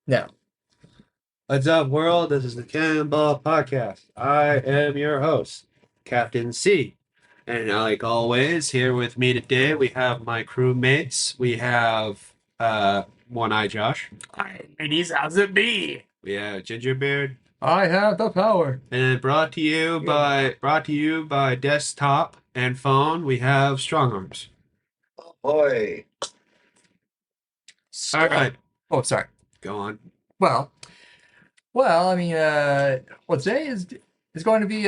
Now, What's up, world? This is the Cannonball Podcast. I am your host, Captain C. And like always, here with me today, we have my crewmates. We have One Eye Josh. hi, ladies, how's it be? We have Gingerbeard. I have the power. And brought to you by desktop and phone, we have Strong Arms. Boy, All right, Oh, sorry. go on. Well, I mean, well, today is going to be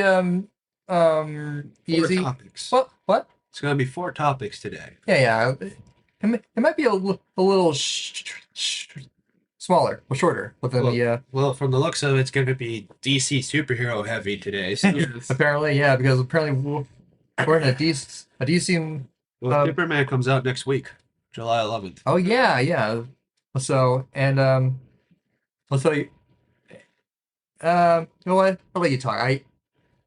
Four easy. topics. What? It's going to be 4 topics today. Yeah. It might be a little smaller or shorter within the Well, from the looks of it, it's going to be DC superhero heavy today. So apparently, yeah, because apparently we're in a DC. well, Superman comes out next week, July 11th. Oh yeah. So so you know what? I'll let you talk. I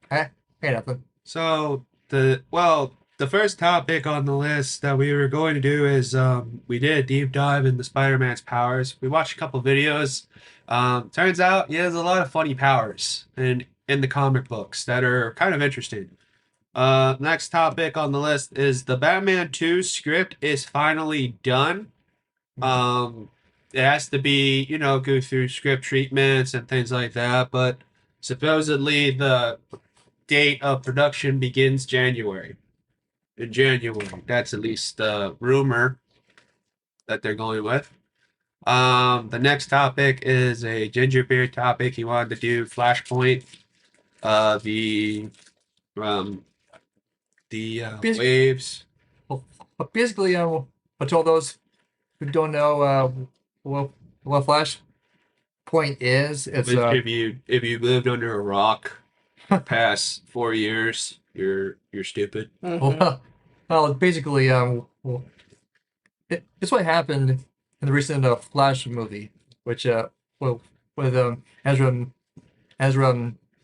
got nothing. So the first topic on the list that we were going to do is we did a deep dive into Spider-Man's powers. We watched a couple videos. Turns out he has a lot of funny powers in the comic books that are kind of interesting. Next topic on the list is the Batman 2 script is finally done. It has to be, go through script treatments and things like that, but supposedly the date of production begins January. In January. That's at least the rumor that they're going with. The next topic is a Gingerbeard topic. He wanted to do Flashpoint, the waves. But basically, I told those who don't know what Flashpoint is. It's Which if you lived under a rock past 4 years, you're stupid. well, basically, it's what happened in the recent Flash movie, which with Ezra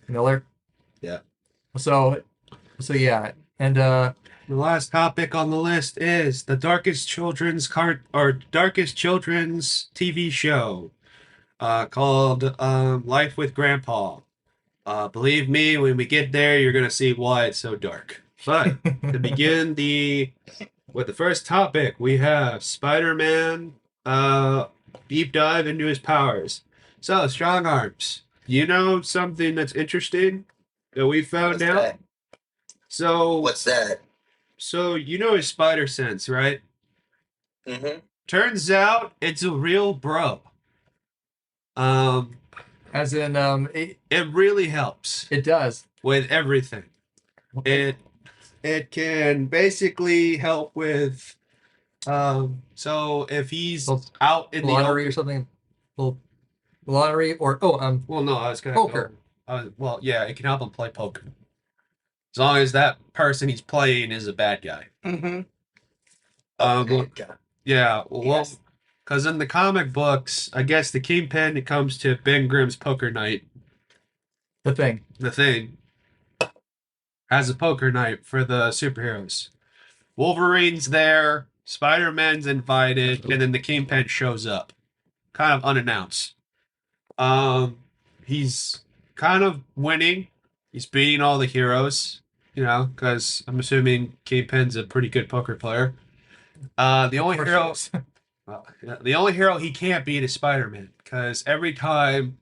Miller. Yeah. So yeah, and The last topic on the list is the Darkest Children's TV show, called Life with Grandpa. Believe me, when we get there, you're gonna see why it's so dark. But to begin with the first topic, we have Spider-Man deep dive into his powers. So, Strong Arms, you know something that's interesting that we found what's out? that? So, What's that? so you know his spider sense, right? Mm-hmm. Turns out it's a real bro. Um, as in it really helps it does. with everything. It can basically help with so if he's Well, out in the lottery or open, something. Well, lottery or well no, I was gonna poker. Well, yeah, it can help him play poker. As long as that person he's playing is a bad guy. Mm-hmm. Well, yeah, well, Yes. because in the comic books, I guess the Kingpin, it comes to Ben Grimm's poker night. The thing. The Thing has a poker night for the superheroes. Wolverine's there, Spider-Man's invited, and then the Kingpin shows up, kind of unannounced. He's kind of winning. He's beating all the heroes, because I'm assuming Kingpin's a pretty good poker player. The only hero, well, yeah, the only hero he can't beat is Spider-Man, because every time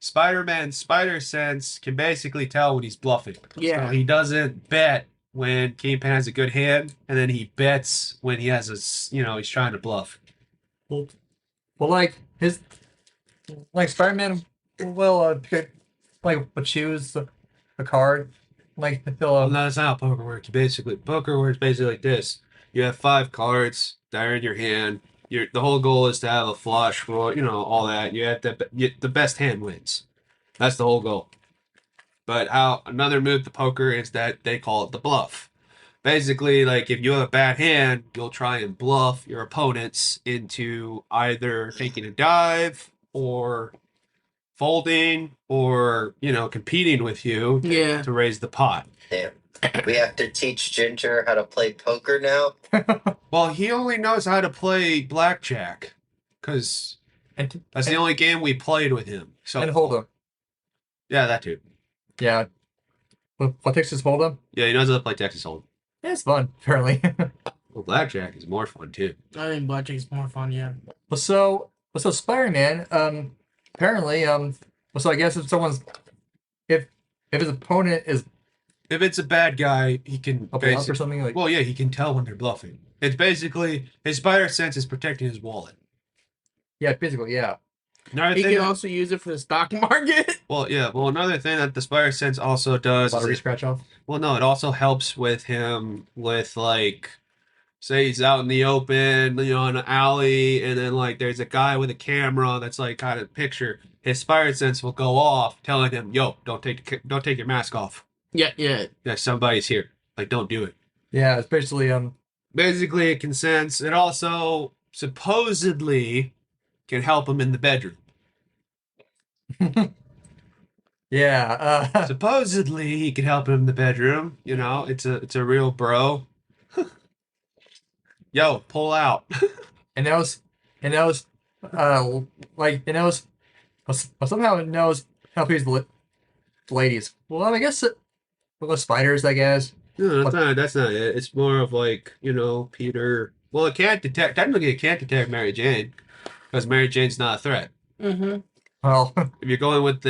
Spider-Man's spider sense can basically tell when he's bluffing. Yeah. So he doesn't bet when Kingpin has a good hand, and then he bets when he has he's trying to bluff. Well, like Spider-Man will would choose a card like he'll Well, no, that's not how poker works. Poker works basically like this: you have 5 cards that are in your hand. The whole goal is to have a flush, or all that. You have the best hand wins. That's the whole goal. But how another move to poker is that they call it the bluff. Basically, like if you have a bad hand, you'll try and bluff your opponents into either taking a dive or folding or, competing with you to raise the pot. Damn. We have to teach Ginger how to play poker now. Well, he only knows how to play blackjack because And That's the only game we played with him. So and Hold'em. Yeah, that too. Yeah. What Texas Hold'em? Yeah, he knows how to play Texas Hold'em. Yeah, it's fun, apparently. Well, Blackjack is more fun too. I think blackjack's more fun. Yeah. so Spider-Man, apparently, so I guess if someone's if his opponent is If it's a bad guy, he can a bluff or something like. Well, yeah, he can tell when they're bluffing. It's basically his spider sense is protecting his wallet. Yeah, basically, yeah. Another He thing can that- also use it for the stock market. well, yeah. Well, another thing that the spider sense also does. Lottery Is scratch off. well, no, it also helps with him with like, say he's out in the open, in an alley, and then like there's a guy with a camera that's like kind of picture. His spider sense will go off, telling him, "Yo, don't take your mask off. Yeah. Yeah. Yeah, somebody's here. Like, don't do it." Yeah, it's basically Basically, it can sense. It also supposedly can help him in the bedroom. yeah. Supposedly, he can help him in the bedroom. It's a real bro. Yo, pull out. It knows, like it knows, somehow it knows how to please the ladies. Well, I guess the spiders, I guess. No, that's not it. It's more of like, Peter. Well, it can't detect. Technically, it can't detect Mary Jane because Mary Jane's not a threat. Mm-hmm. Well, If you're going with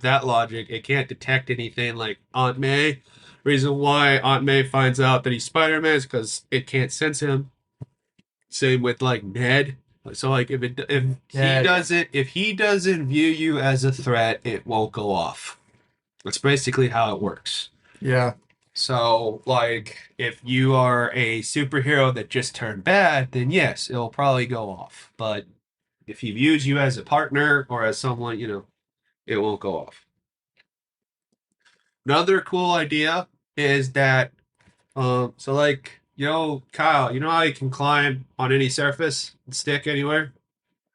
that logic, it can't detect anything like Aunt May. Reason why Aunt May finds out that he's Spider-Man is because it can't sense him. Same with like Ned. So like if he doesn't view you as a threat, it won't go off. That's basically how it works. yeah, So like if you are a superhero that just turned bad, then yes, it'll probably go off. But if he views you as a partner or as someone, it won't go off. Another cool idea is that, so like, Kyle, you know how he can climb on any surface and stick anywhere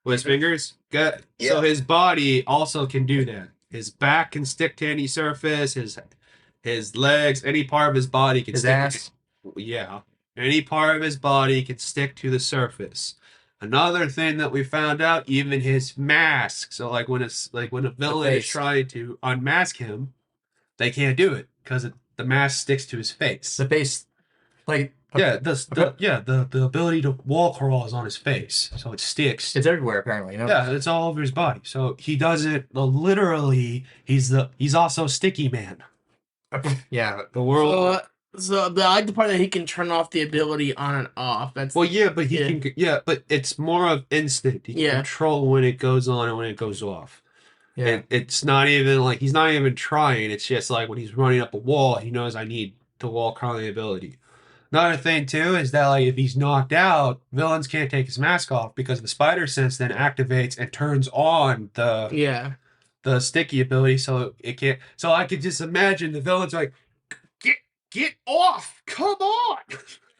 with his fingers? Good. Yeah. So his body also can do that. His back can stick to any surface. His legs, any part of his body can his stick. ass. Yeah, any part of his body can stick to the surface. Another thing that we found out, even his mask. So like when a villain is face. trying to unmask him, they can't do it because the mask sticks to his face. The face, like Yeah, the ability to wall crawl is on his face, so it sticks. it's everywhere apparently. Yeah, it's all over his body. So he does it literally. He's also Sticky Man. Yeah. The world. So I like the part that he can turn off the ability on and off. That's Well, yeah, but he Yeah. can. Yeah, but it's more of instinct. He can Yeah. control when it goes on and when it goes off. Yeah. And it's not even like he's not even trying. It's just like when he's running up a wall, he knows I need the wall crawling ability. Another thing too is that like if he's knocked out, villains can't take his mask off because the spider sense then activates and turns on yeah. the sticky ability, so it can't. So I could just imagine the villains like, get off! Come on!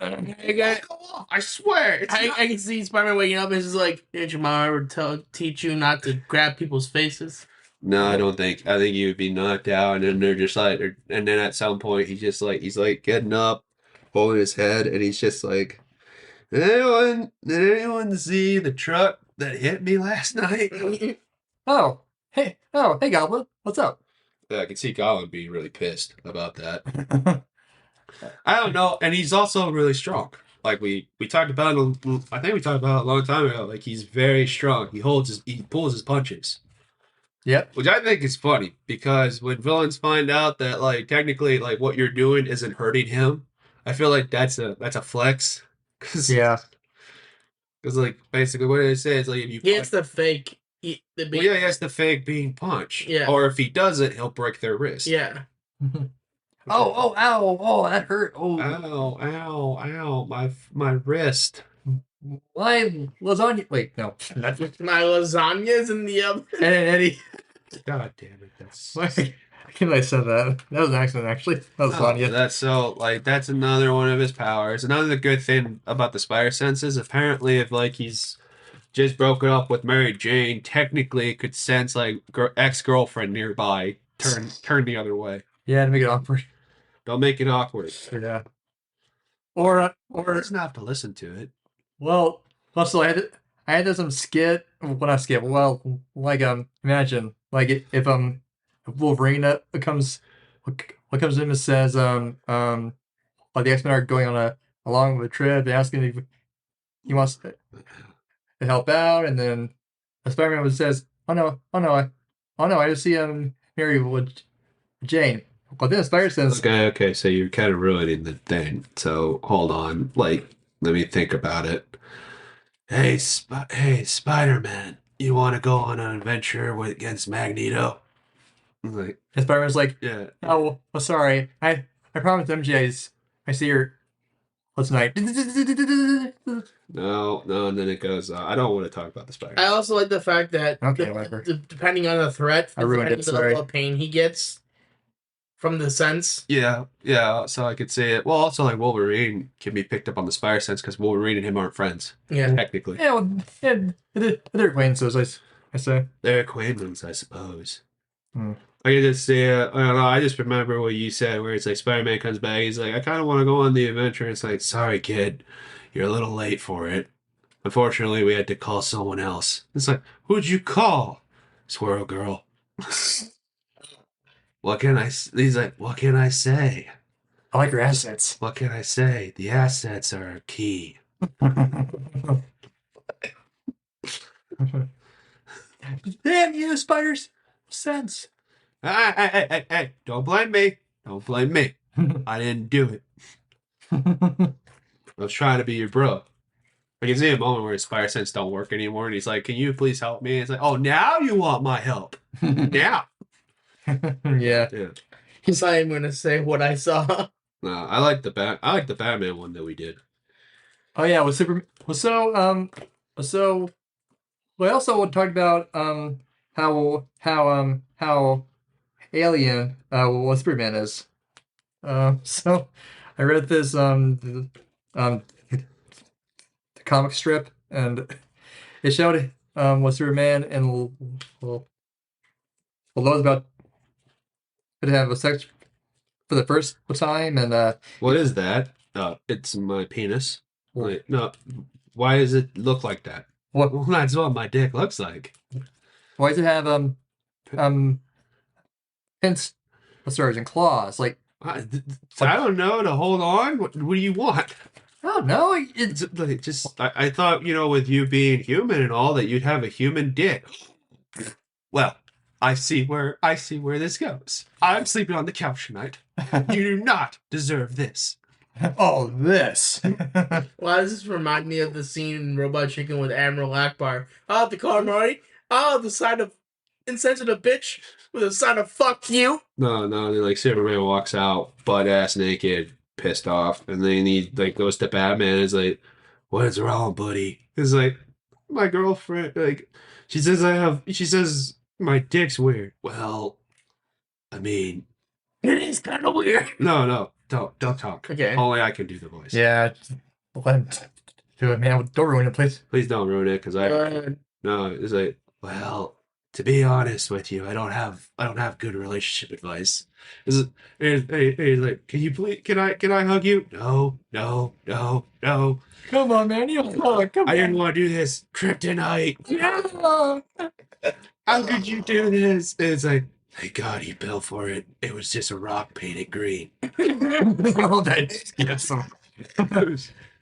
Go off! I swear, it's not- I can see Spider-Man waking up and it's just like, did your mom ever teach you not to grab people's faces? No, I don't think. I think he would be knocked out, and then they're just like, and then at some point he's like getting up, holding his head, and he's just like, did anyone see the truck that hit me last night? Oh, hey, Goblin, what's up? Yeah, I can see Colin being really pissed about that. I don't know, and he's also really strong. Like we talked about, I think we talked about it a long time ago. Like he's very strong. He pulls his punches. Yep. Which I think is funny because when villains find out that like technically like what you're doing isn't hurting him, I feel like that's a flex. Yeah. Because like basically what they say is like if you He hits the fake. He has the fake being punch. Yeah. Or if he doesn't, he'll break their wrist. Yeah. Oh, ow, oh, that hurt. Oh, Ow, my wrist. my lasagna. Wait, no, that's My lasagna's in the oven. and Eddie. God damn it, that's I can't believe I said that. That was an accident, actually. That was lasagna. That's another one of his powers. Another good thing about the spider senses, apparently if like he's just broken up with Mary Jane, technically it could sense like ex-girlfriend nearby, turn the other way. Yeah, to make it awkward. Don't make it awkward. Yeah. Or Doesn't have to listen to it. well, also I I had some skit. Well, not skit. Well, like imagine like if Wolverine comes comes in and says like the X-Men are going on a along with a trip and asking if he wants to help out, and then Spider-Man says, oh no, I just see Mary with Jane. Well, then Spider says, Okay, so you're kind of ruining the thing. So hold on, like, let me think about it. Hey, Spider-Man, you want to go on an adventure against Magneto? I'm like, and Spider-Man's like, yeah. oh, well, sorry, I promised MJ's I see her last night. No, and then it goes, I don't want to talk about the I Spider-Man. also like the fact that Okay, whatever. depending on the threat, I ruined it, depending on the sorry. level of pain he gets from the sense. Yeah, so I could say it. Well, also, like, Wolverine can be picked up on the Spider Sense because Wolverine and him aren't friends, Yeah. technically. Yeah, well, yeah, they're acquaintances, I say. They're acquaintances, I suppose. Hmm. I can just say, I don't know, I just remember what you said, where it's like Spider-Man comes back, he's like, I kind of want to go on the adventure. It's like, sorry, kid, you're a little late for it. Unfortunately, we had to call someone else. It's like, who'd you call? Squirrel Girl. He's like, what can I say? I like your assets. What can I say? The assets are key. Damn you, Spider's sense. Hey, don't blame me. Don't blame me. I didn't do it. I was trying to be your bro. I can see a moment where his Spider Sense don't work anymore, and he's like, can you please help me? It's like, oh, now you want my help. Now. Yeah. Yeah. He's not even gonna say what I saw. No, I like the Batman one that we did. Oh yeah, with Super. So we also talked about how alien what Superman is. So I read this the comic strip, and it showed what Superman and well those about to have a sex for the first time, and What is that? It's my penis. Like, no, why does it look like that? what Well, that's what my dick looks like. why does it have pins, stars and claws? Like I don't know. To hold on. What do you want? I don't know. It's It's like just I thought, with you being human and all, that you'd have a human dick. Well, I see where this goes. I'm sleeping on the couch tonight. You do not deserve this. oh this. Why does this remind me of the scene in Robot Chicken with Admiral Akbar? Oh, the car, Marty. Oh, the sign of insensitive bitch with a sign of fuck you. No, then like Superman walks out butt ass naked, pissed off, and then he like goes to Batman and is like, "What is wrong, buddy?" It's like, my girlfriend, like, she says my dick's weird. Well, I mean, It is kind of weird. no, don't talk. Okay. Only I can do the voice. Yeah, let him do it, man. Don't ruin it, please. Please don't ruin it, because no, it's like, well, to be honest with you, I don't have good relationship advice. He's like, can I hug you? No. Come on, man. Come I didn't want to do this. Kryptonite. Yeah. How could you do this? And it's like, thank God he fell for it. It was just a rock painted green. Well, that yes.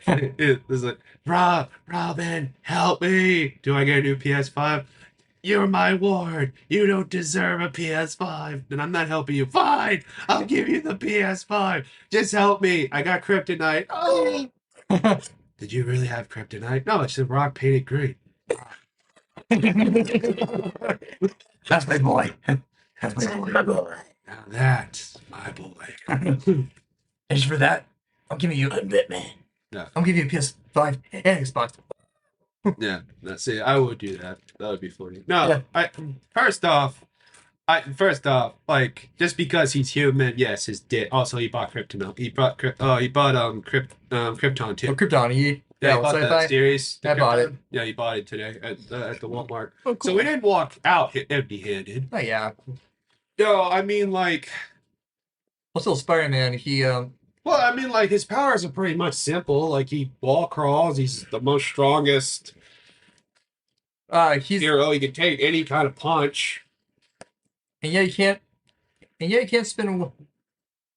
It was like, Robin, help me. Do I get a new PS5? You're my ward. You don't deserve a PS5. Then I'm not helping you. Fine. I'll give you the PS5. Just help me. I got kryptonite. Oh. Did you really have kryptonite? No, it's a rock painted green. That's my boy. That's my boy. Now that's my boy. And for that, I'm giving you a bit, man. Yeah. I'm giving you a PS5 and Xbox. Yeah, that's it. I would do that. That would be funny. No, Yeah. First off, like, just because he's human, yes, his dick. Also, he bought Krypton. He bought Krypton too. Oh, Krypton. Yeah, Yeah, he bought sci-fi. that series. I bought it. Yeah, he bought it today at the Walmart. Oh, cool. So we didn't walk out empty-handed. Oh yeah. No, I mean, like, Well, still Spider-Man. He well, I mean, like, his powers are pretty much simple. Like, he wall crawls. He's the most strongest he's hero. He can take any kind of punch. and yet he can't spin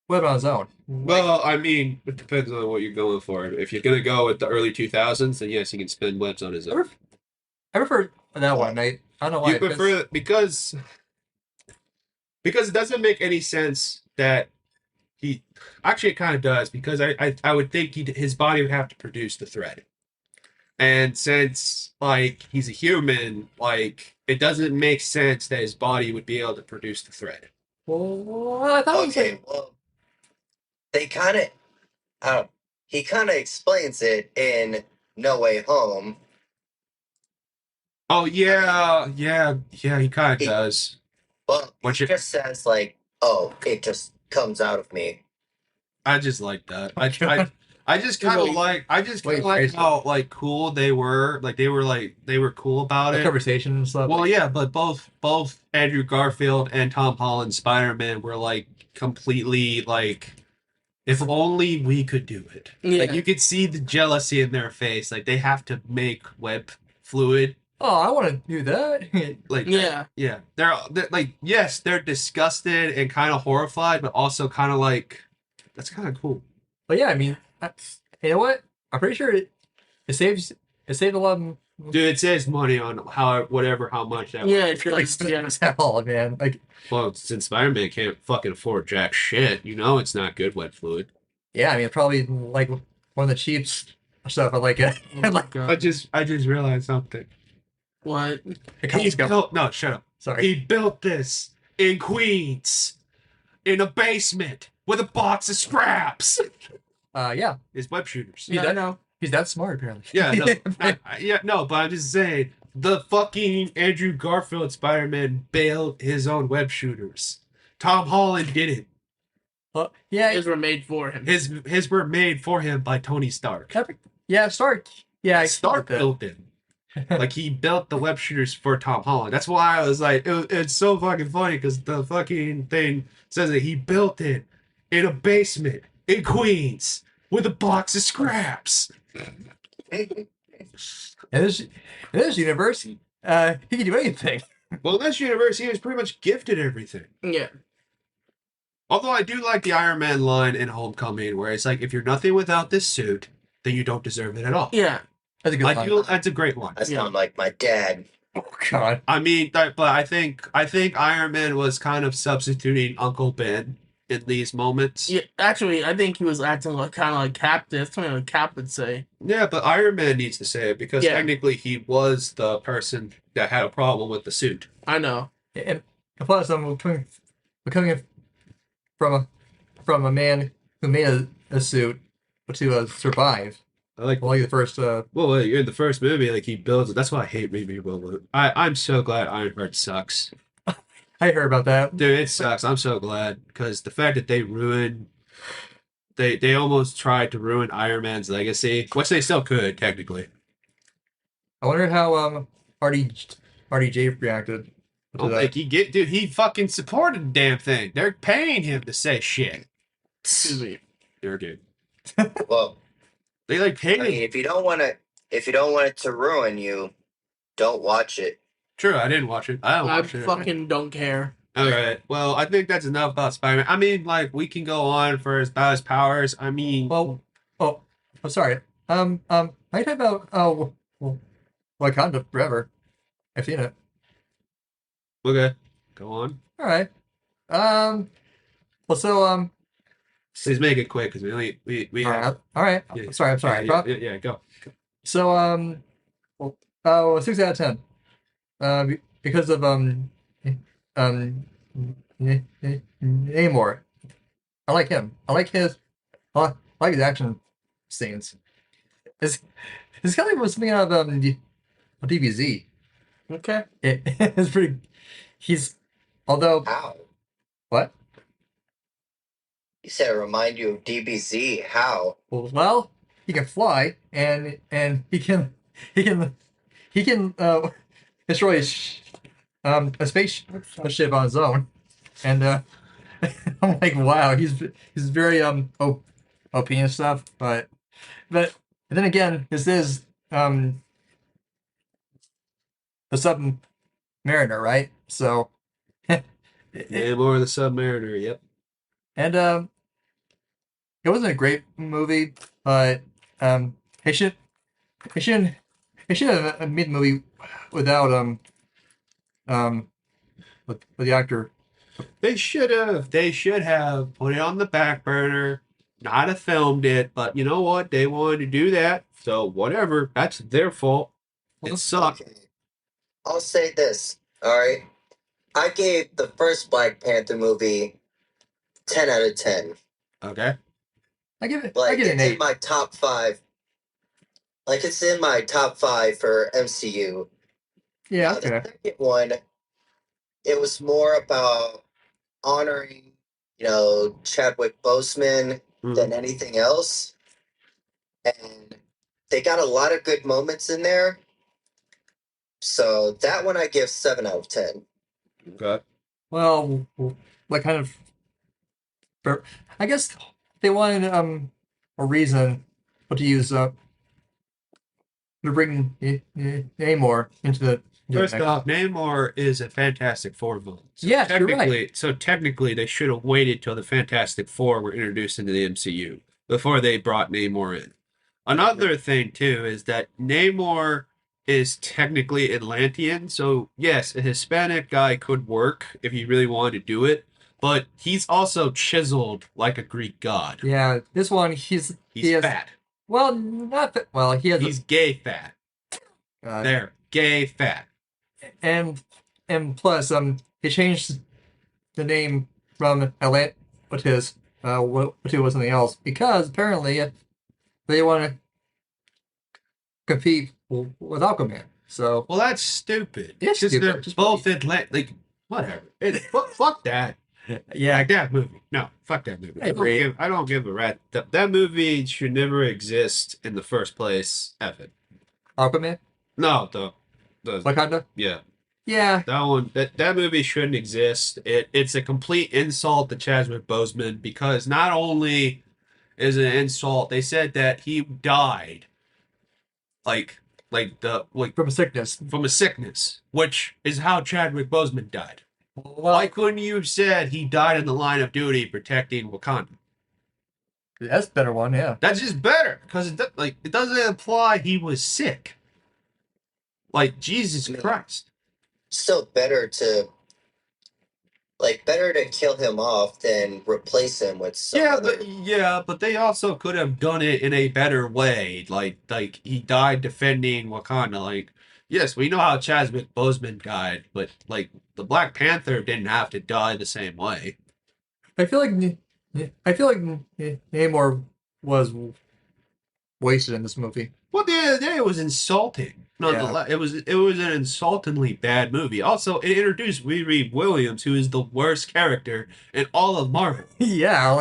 web on his own. Well, I mean, it depends on what you're going for. If you're gonna go with the early 2000s, then yes, he can spin webs on his own. I prefer that one. I don't know why. You prefer because it doesn't make any sense that he actually it kind of does because I would think his body would have to produce the thread. And since like he's a human, like it doesn't make sense that his body would be able to produce the thread. Well, I thought it was Okay, like well, they kind of, he kind of explains it in No Way Home. Oh yeah, he kind of He, does. well, What he you just says like, "Oh, it just comes out of me." I just like that. God. I just kind of like Wait, how like cool they were. Like they were cool about the it. conversation and stuff. Well, yeah, but both Andrew Garfield and Tom Holland Spider-Man were like completely like if only we could do it. Yeah. Like you could see the jealousy in their face. Like they have to make web fluid. Oh, I want to do that. Like Yeah. yeah. They're like yes, they're disgusted and kind of horrified, but also kind of like that's kind of cool. But yeah, I mean, you know what? I'm pretty sure it saved a lot of Dude, it saves money on how much that. Yeah, if you're like, like yeah. hell, man. Like, Well, since Spider-Man can't fucking afford jack shit, you know it's not good wet fluid. yeah, I mean, probably like one of the cheap stuff. I like it. Oh my like, I God. just realized something. What? No, shut up. Sorry. He built this in Queens, in a basement with a box of scraps. Yeah, His web shooters. Yeah, Yeah, I that- know. he's that smart apparently. Yeah, no, no, but I'm just saying the fucking Andrew Garfield Spider-Man built his own web shooters. Tom Holland didn't. Yeah, His were made for him. His were made for him by Tony Stark. yeah, Stark. Yeah, I Stark get that. built them. Like he built the web shooters for Tom Holland. That's why I was like, it's so fucking funny because the fucking thing says that he built it in a basement in Queens with a box of scraps. In this universe, he can do anything. Well, in this universe, he was pretty much gifted everything. Yeah. Although I do like the Iron Man line in Homecoming, where it's like, if you're nothing without this suit, then you don't deserve it at all. Yeah. That's a good I line. feel that's a great one. I sound like my dad. Oh God. I mean, but I think Iron Man was kind of substituting Uncle Ben in these moments. Yeah. Actually, I think he was acting like kind of like Cap. That's something like Cap would say. Yeah, but Iron Man needs to say it because Yeah. technically he was the person that had a problem with the suit. I know. And plus, I'm coming from a man who made a suit to survive. I like. Well, like the first. Well, you're in the first movie, like he builds it. That's why I hate reboot. I'm so glad Ironheart sucks, I heard about that. dude. It sucks. I'm so glad because the fact that they ruined. They almost tried to ruin Iron Man's legacy, which they still could technically. I wonder how RDJ reacted I to don't that. think dude. He fucking supported the damn thing. They're paying him to say shit. Excuse me. They're good. Well, They like paid I him. mean, if you don't want it to ruin you, don't watch it. True, I didn't watch it. I don't I watch it. fucking don't care. All right. Well, I think that's enough about Spider-Man. I mean, like we can go on for about his powers. I mean, Well, I'm sorry. I talk about Wakanda Forever. I've seen it. okay, go on. All right. Well, so Please make it quick because we have. all right. Yeah. I'm sorry. Yeah, go. So well, 6 out of 10. Because of Namor. I like him. I like I like his action scenes. This kind of was something out of DBZ. Okay. It's pretty. He's although How? what? You said it remind you of DBZ. How? Well, he can fly and he can destroy a spaceship on his own, and I'm like, wow, he's very OP and stuff, but then again, this is the Submariner, right? So, Namor the Submariner. Yep. and it wasn't a great movie, but um, it should it should it should have made the movie without um with the actor. They should have. They should have put it on the back burner, not have filmed it. But you know what? They wanted to do that, so whatever. That's their fault. It sucked. Okay. I'll say this. All right. I gave the first Black Panther movie 10 out of 10. Okay. I give it Like, an it's in 8. my top 5. Like, it's in my top 5 for MCU. Yeah, The okay. second one, it was more about honoring, Chadwick Boseman than anything else. And they got a lot of good moments in there. So that one I give 7 out of 10. Okay. Well, what kind of? I guess they wanted a reason to use to bring Namor into the First next. off, Namor is a Fantastic Four villain. So Yes, you're right. technically, they should have waited till the Fantastic Four were introduced into the MCU before they brought Namor in. Another thing too is that Namor is technically Atlantean, so yes, a Hispanic guy could work if he really wanted to do it, but he's also chiseled like a Greek god. Yeah, this one He's he has fat. well not that well he has He's gay fat. There, gay fat. and plus he changed the name from Atlantis to something else because apparently they want to compete with Aquaman. So Well, that's stupid. It's Because stupid. they're Just both Atlantic. Like, whatever. Fuck that. yeah, Like that movie. No, fuck that movie. I agree. I don't give a rat. That movie should never exist in the first place, ever. Aquaman, No, the Wakanda. yeah, Yeah, that movie shouldn't exist. It's a complete insult to Chadwick Boseman because not only is it an insult, they said that he died like from a sickness. from a sickness, which is how Chadwick Boseman died. Well, Why couldn't you have said he died in the line of duty protecting Wakanda? that's a better one. Yeah. That's just better because it doesn't imply he was sick. Like Jesus Christ. Still better to kill him off than replace him with some other. But they also could have done it in a better way. Like he died defending Wakanda. Like yes, we know how Chadwick Boseman died, but like the Black Panther didn't have to die the same way. I feel like Namor was wasted in this movie. Well, at the end of the day, it was insulting. Nonetheless, it was an insultingly bad movie. Also, it introduced Riri Williams, who is the worst character in all of Marvel. Yeah,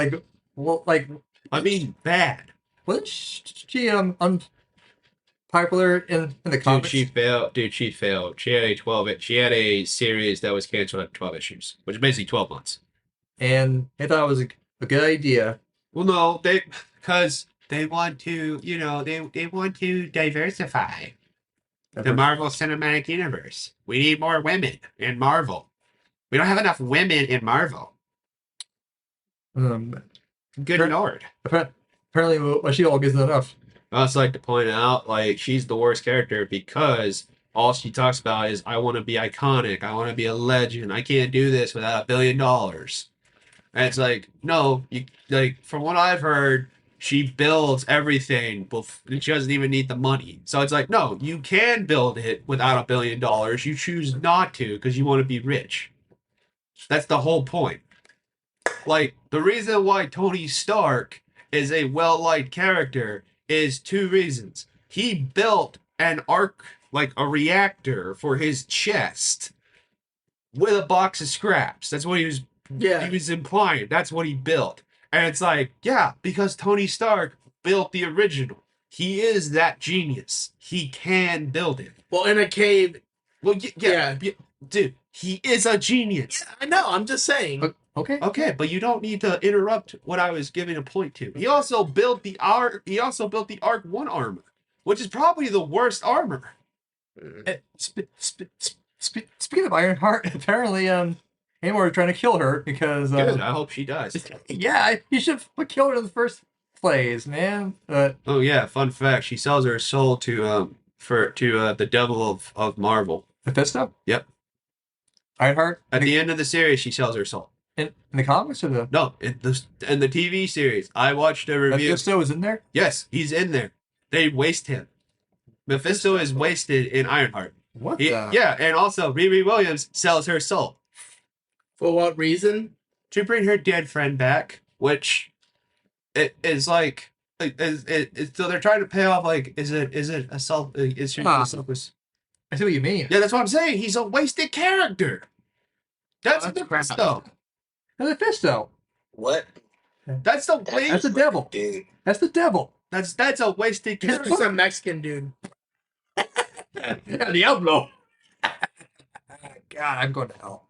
I mean, bad. wasn't she unpopular in the Dude, comics? she failed. Dude, she failed. She had a 12. She had a series that was canceled at 12 issues, which is basically 12 months. And they thought it was a good idea. Well, no, because they want to, they want to diversify the Marvel Cinematic Universe. We need more women in Marvel. We don't have enough women in Marvel. Good Sure. lord. Apparently, what she all gives enough. I also like to point out, like, she's the worst character because all she talks about is, I want to be iconic. I want to be a legend. I can't do this without $1 billion. And it's like, no, from what I've heard, she builds everything, and she doesn't even need the money. So it's like, no, you can build it without $1 billion. You choose not to because you want to be rich. That's the whole point. Like, the reason why Tony Stark is a well-liked character is 2 reasons. He built an arc, like a reactor for his chest with a box of scraps. That's what he was implying. That's what he built. And it's like, yeah, because Tony Stark built the original. He is that genius. He can build it. Well, in a cave. Well, yeah. Dude, he is a genius. Yeah, I know. I'm just saying. Okay. Okay, but you don't need to interrupt what I was giving a point to. He also built the Arc 1 armor, which is probably the worst armor. Speaking of Ironheart, apparently Namor are trying to kill her because Good. I hope she dies. yeah, he should have killed her in the first place, man. Oh yeah, fun fact: she sells her soul to the devil of Marvel. Mephisto, Yep. Ironheart At the end of the series, she sells her soul. in the comics or the No, in the TV series, I watched a review. Mephisto is in there. Yes, he's in there. They waste him. Mephisto is wasted in Ironheart. What the? Yeah, and also Riri Williams sells her soul For what reason? to bring her dead friend back, which it is like so they're trying to pay off like is it a self is she Ah. a selfless. I see what you mean. Yeah, that's what I'm saying. He's a wasted character. That's That's Mephisto. Mephisto. What? That's the waste. That's the devil. Dude. That's the devil. That's a wasted He's character. some Mexican dude. Diablo. God, I'm going to hell.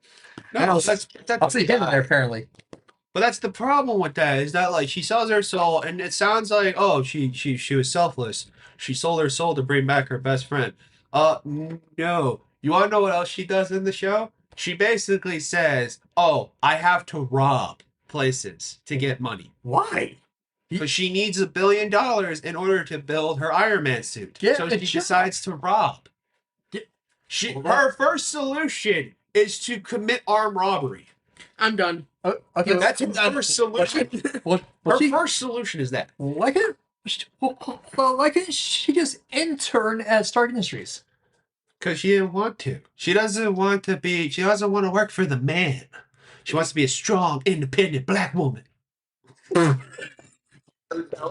No, that's I'll see him in there apparently. But that's the problem with that is that like she sells her soul, and it sounds like oh she was selfless. She sold her soul to bring back her best friend. No. You want to know what else she does in the show? She basically says, "Oh, I have to rob places to get money Why? because she needs $1 billion in order to build her Iron Man suit. Yeah, so it she should. decides to rob. Yeah. Her first solution is to commit armed robbery. I'm done. Okay, That's her first solution. Her first solution is that. Why can't why can't she just intern at Stark Industries? Because she didn't want to. She doesn't want to work for the man. She wants to be a strong, independent black woman. Don't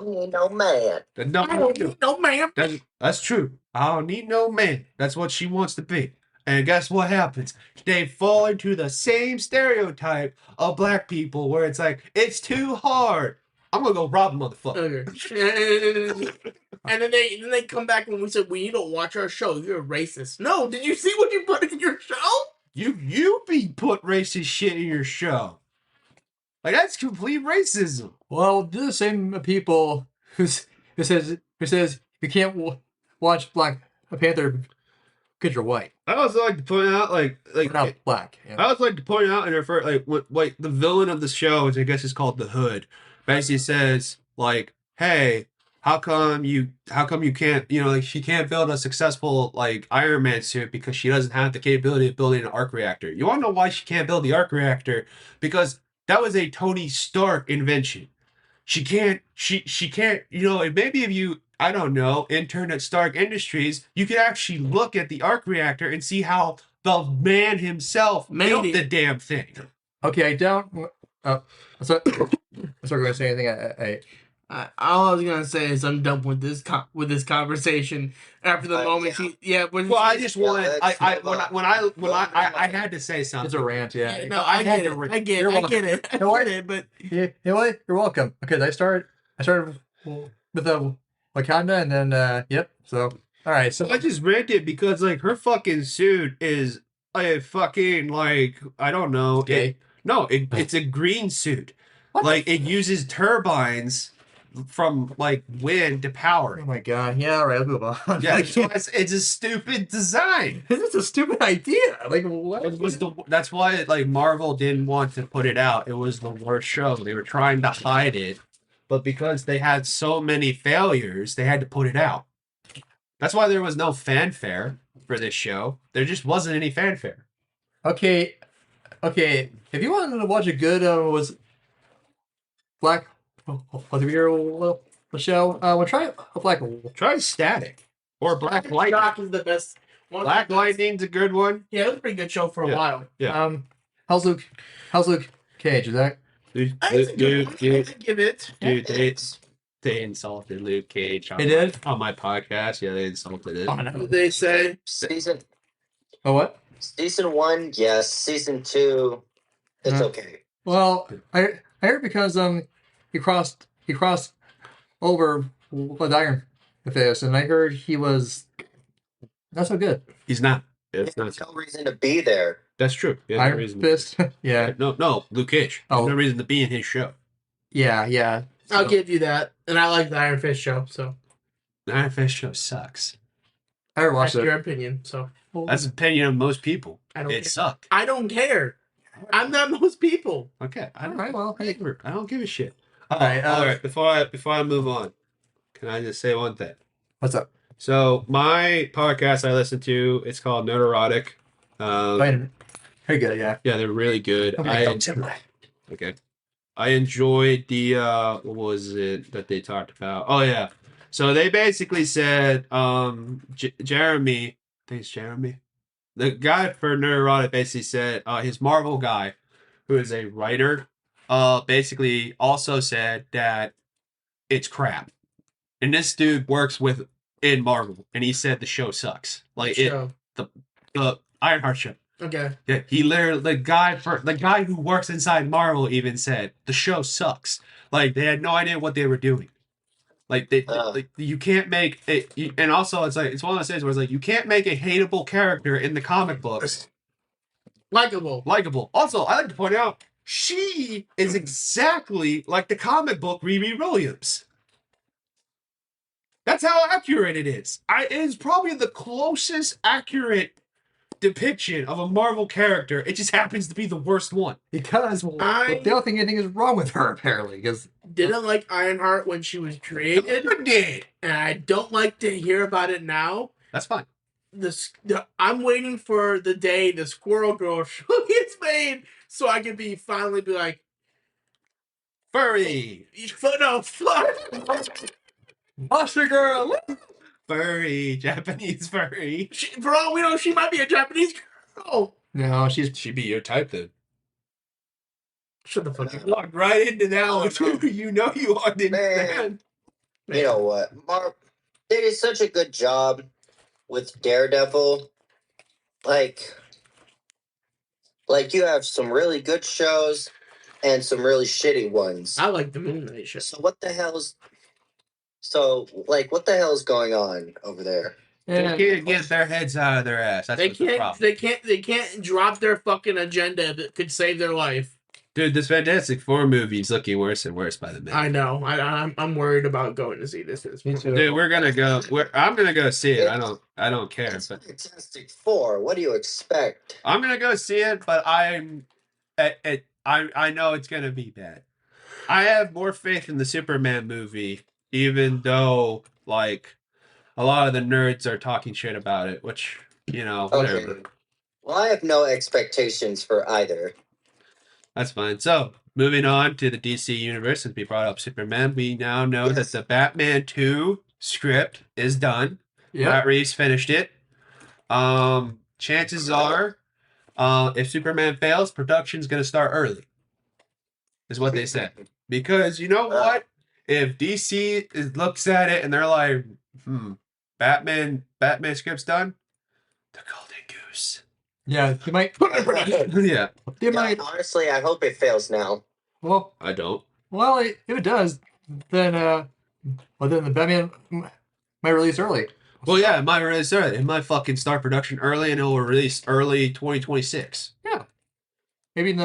need no man. No, I don't need no man. that's true. I don't need no man. That's what she wants to be. And guess what happens? They fall into the same stereotype of black people where it's like, it's too hard. I'm going to go rob a motherfucker. Okay. And then they come back when we said, well, you don't watch our show. You're a racist. No, did you see what you put in your show? You be put racist shit in your show. Like, that's complete racism. Well, they're the same people who says you can't watch Black Panther because you're white. I also like to point out, You're not black. Yeah. I always like to point out in her first, like the villain of the show, which I guess is called the Hood, basically says like, "Hey, how come you can't, like she can't build a successful like Iron Man suit because she doesn't have the capability of building an arc reactor." You want to know why she can't build the arc reactor? Because that was a Tony Stark invention. She can't. Maybe if you, I don't know, intern at Stark Industries, you could actually look at the arc reactor and see how the man himself built the damn thing. Okay, I don't. I'm sorry going to say anything. All I was gonna say is I'm done with this conversation after the moment yeah. she Well, I just wanted. let's When I had to say something. It's a rant, yeah. no, I get it. I get it. But You know what? You're welcome. Okay, I started with Wakanda, and then yep. So all right, so I just ranted because like her fucking suit is a fucking like I don't know. gay. It's a green suit. What? Like it uses turbines from like wind to power. Oh my god! Yeah, all right, let's move on. Yeah, Like, it's a stupid design. it's a stupid idea. Like what? That's why like Marvel didn't want to put it out. It was the worst show. They were trying to hide it, but because they had so many failures, they had to put it out. That's why there was no fanfare for this show. There just wasn't any fanfare. Okay. If you wanted to watch a good was Black Hero show, we'll try Black. Try Static or Black Lightning. Shock is the best. Black Lightning's a good one. Yeah, it was a pretty good show for a while. Yeah. How's Luke Cage? Is that? I give it. Dude, they insulted Luke Cage They did? on my podcast. Yeah, they insulted it. Oh, What no. did they say? Oh, what? Season 1, yes. Season 2, it's okay. Well, I heard because he crossed over with Iron Fist, and I heard he was not so good. He's not. It's not. There's no reason to be there. That's true. Yeah, no Iron reason. Fist, yeah, No, Luke Cage. There's Oh. no reason to be in his show. yeah. I'll give you that. And I like the Iron Fist show, so. The Iron Fist show sucks. I never watched That's it. your opinion. So That's the opinion of most people. I don't It care. sucked. I don't care. I'm not most people. Okay. All right, well, hey. I don't give a shit. All right, all right. Before I move on, can I just say one thing? What's up? So my podcast I listen to, it's called Neurotic. Very good, yeah. Yeah, they're really good. Okay, Okay. I enjoyed the what was it that they talked about? Oh yeah. So they basically said Jeremy, I think it's Jeremy. The guy for Neurotic basically said his Marvel guy, who is a writer, basically also said that it's crap. And this dude works with in Marvel, and he said the show sucks. Like Show. the Ironheart show. Okay. Yeah, he literally the guy who works inside Marvel even said the show sucks. Like they had no idea what they were doing. Like like, you can't make it, and also it's like it's one of those things where it's like you can't make a hateable character in the comic books likable. Also, I like to point out she is exactly like the comic book Riri Williams. That's how accurate it is. It is probably the closest accurate depiction of a Marvel character. It just happens to be the worst one. Because they don't think anything is wrong with her, apparently. Because didn't like Ironheart when she was created. I did. And I don't like to hear about it now. That's fine. I'm waiting for the day the Squirrel Girl show gets made so I can finally be like, furry. No, fuck. Monster Girl. Furry, Japanese furry. For all we know, she might be a Japanese girl. No, She'd be your type then. Shut the fuck up. Walk right into that one too. You know you are the man. You know what? They did such a good job with Daredevil. Like you have some really good shows and some really shitty ones. I like the Moon Knight show. So what the hell's what the hell's going on over there? They can't get their heads out of their ass. That's the problem. They can't drop their fucking agenda that could save their life. Dude, this Fantastic Four movie is looking worse and worse by the minute. I know. I'm worried about going to see this. Dude, we're gonna go. I'm gonna go see it. I don't care. It's But Fantastic Four. What do you expect? I'm gonna go see it. But I know it's gonna be bad. I have more faith in the Superman movie, even though like a lot of the nerds are talking shit about it. Which whatever. Okay. Well, I have no expectations for either. That's fine. So, moving on to the DC universe, since we brought up Superman, we now know that the Batman 2 script is done. Yeah. Matt Reeves finished it. Chances are, if Superman fails, production's going to start early, is what they said. Because you know what? If DC looks at it and they're like, Batman script's done, the Golden Goose. Yeah, they might. Yeah. They might. Honestly, I hope it fails now. Well, I don't. Well, if it does, then then the Batman might release early. Well, yeah, it might release early. It might fucking start production early, and it will release early 2026. Yeah. Maybe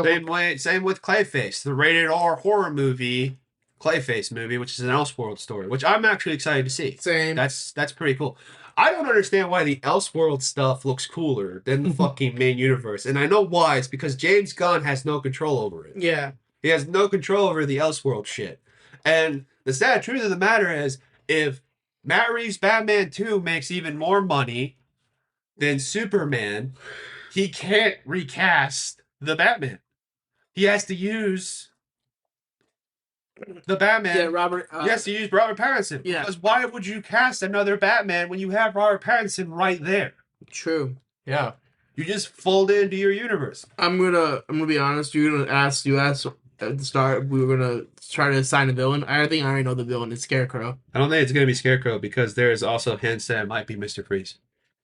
Same with Clayface, the rated R horror movie, Clayface movie, which is an Elseworld story, which I'm actually excited to see. Same. That's pretty cool. I don't understand why the Elseworld stuff looks cooler than the fucking main universe. And I know why. It's because James Gunn has no control over it. Yeah. He has no control over the Elseworld shit. And the sad truth of the matter is, if Matt Reeves' Batman 2 makes even more money than Superman, he can't recast the Batman. He has to use the Batman. Yeah, Robert. Yes, he used Robert Pattinson. Yeah. Because why would you cast another Batman when you have Robert Pattinson right there? True. Yeah. You just fold it into your universe. I'm gonna be honest. You asked at the start. We were gonna try to assign a villain. I think I already know the villain. It's Scarecrow. I don't think it's gonna be Scarecrow because there's also hints that it might be Mr. Freeze.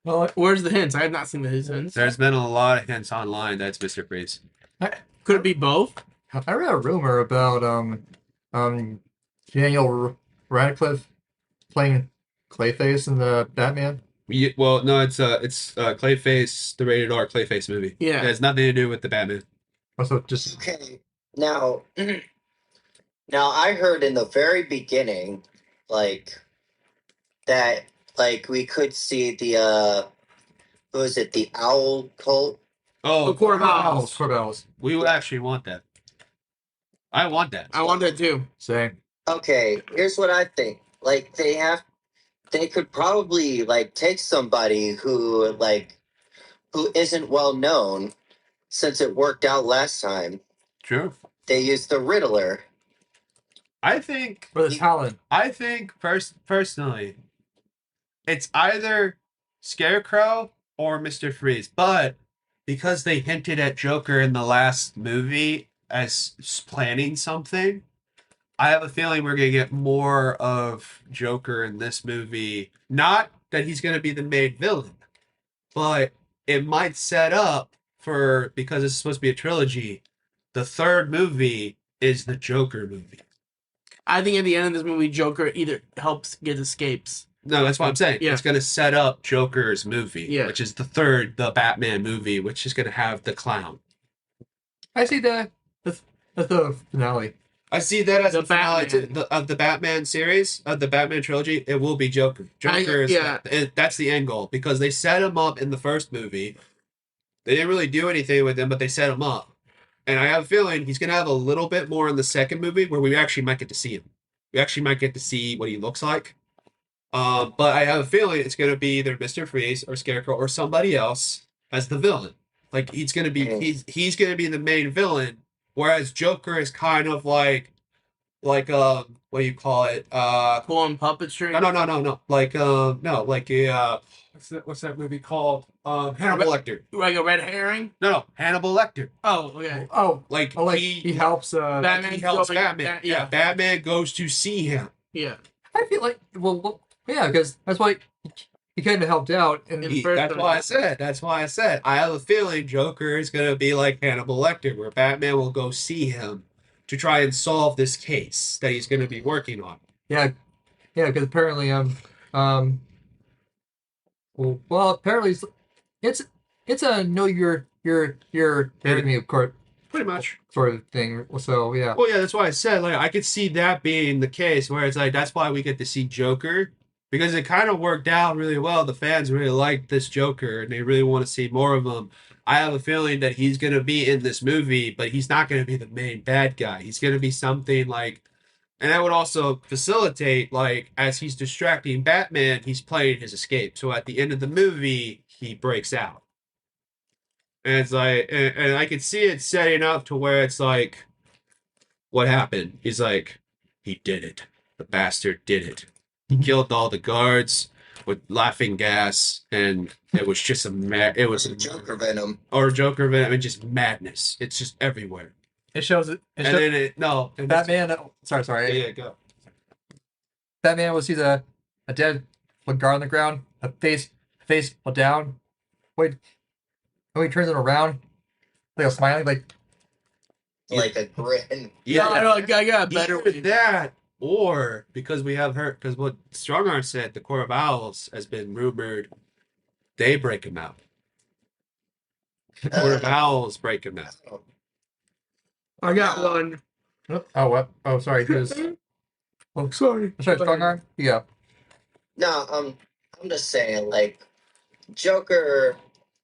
Well, where's the hints? I have not seen the hints. There's been a lot of hints online that it's Mr. Freeze. Could it be both? I read a rumor about Daniel Radcliffe playing Clayface in the Batman. Yeah, well, no, it's Clayface, the rated R Clayface movie. Yeah. It has nothing to do with the Batman. Also, just Okay. Now I heard in the very beginning, that Like we could see the who is it? The owl cult. Oh, Core Owls, Vowels. core owls. we would actually want that. I want that. I want that too. Same. Okay, here's what I think. Like they could probably like take somebody who isn't well known since it worked out last time. True. They used the Riddler. I think. For the talent. I think personally, it's either Scarecrow or Mr. Freeze. But because they hinted at Joker in the last movie as planning something, I have a feeling we're gonna get more of Joker in this movie. Not that he's gonna be the main villain, but it might set up for, because it's supposed to be a trilogy, the third movie is the Joker movie. I think at the end of this movie, Joker either helps get escapes. No, that's what I'm saying. Yeah. It's going to set up Joker's movie, Yeah. which is the Batman movie, which is going to have the clown. I see that. That's the finale. I see that as The the finale Batman. of the Batman series, of the Batman trilogy. It will be Joker. Joker is yeah. that's the end goal, because they set him up in the first movie. They didn't really do anything with him, but they set him up. And I have a feeling he's going to have a little bit more in the second movie, where we actually might get to see him. We actually might get to see what he looks like. But I have a feeling it's going to be either Mr. Freeze or Scarecrow or somebody else as the villain. Like he's going to be he's going to be the main villain, whereas Joker is kind of like what do you call it? Pulling puppetry. No. Like a what's that movie called? Hannibal Lecter. Like a red herring. No, Hannibal Lecter. Oh, okay. Oh, Like like he he helps. Batman. he helps going- Batman. Yeah. Batman goes to see him. Yeah. I feel like yeah, because that's why he kind of helped out. And In first That's why I said. That's why I said. I have a feeling Joker is going to be like Hannibal Lecter, where Batman will go see him to try and solve this case that he's going to be working on. yeah, because apparently well apparently it's a know your enemy of course Pretty much. sort of thing. So yeah. Well, yeah, that's why I said, like, I could see that being the case, where it's like, that's why we get to see Joker, because it kind of worked out really well. The fans really liked this Joker, and they really want to see more of him. I have a feeling that he's going to be in this movie, but he's not going to be the main bad guy. He's going to be something like, and that would also facilitate, like, as he's distracting Batman, he's playing his escape. So at the end of the movie, he breaks out. And it's like, and I could see it setting up to where it's like, what happened? He's like, he did it. The bastard did it. He killed all the guards with laughing gas, and it was just it was Joker Venom. or Joker venom, and just madness. It's just everywhere. It shows it. And then Batman. Sorry. Yeah, go. Batman will see a dead guard on the ground, a face down. Wait, when he turns it around, like a smiling, Like a grin. Yeah, No, I got a better either one. that, or because we have heard, because what Strongarm said, the Court of Owls has been rumored, they break him out. The Court of Owls break him out. I got one. oh what? Oh sorry, there's Sorry. strong arm. Yeah. No, I'm just saying, like, Joker,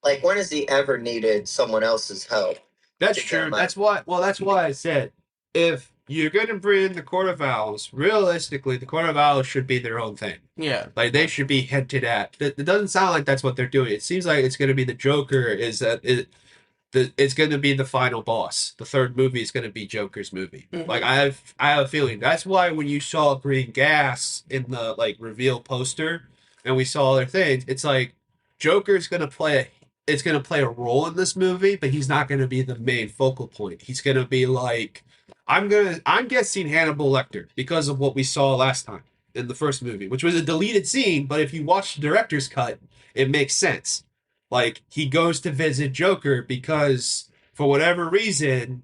like, when has he ever needed someone else's help? That's To get true. him out. That's why. Well, that's why I said, if you're going to bring in the Court of Owls, realistically, the Court of Owls should be their own thing. Yeah. Like they should be hinted at. It doesn't sound like that's what they're doing. It seems like it's going to be the Joker. It's going to be the final boss. The third movie is going to be Joker's movie. Mhm. Like I have a feeling that's why when you saw green gas in the like reveal poster, and we saw other things, it's like Joker's going to play. It's going to play a role in this movie, but he's not going to be the main focal point. He's going to be like, I'm guessing Hannibal Lecter, because of what we saw last time in the first movie, which was a deleted scene, but if you watch the director's cut, it makes sense. Like, he goes to visit Joker because, for whatever reason,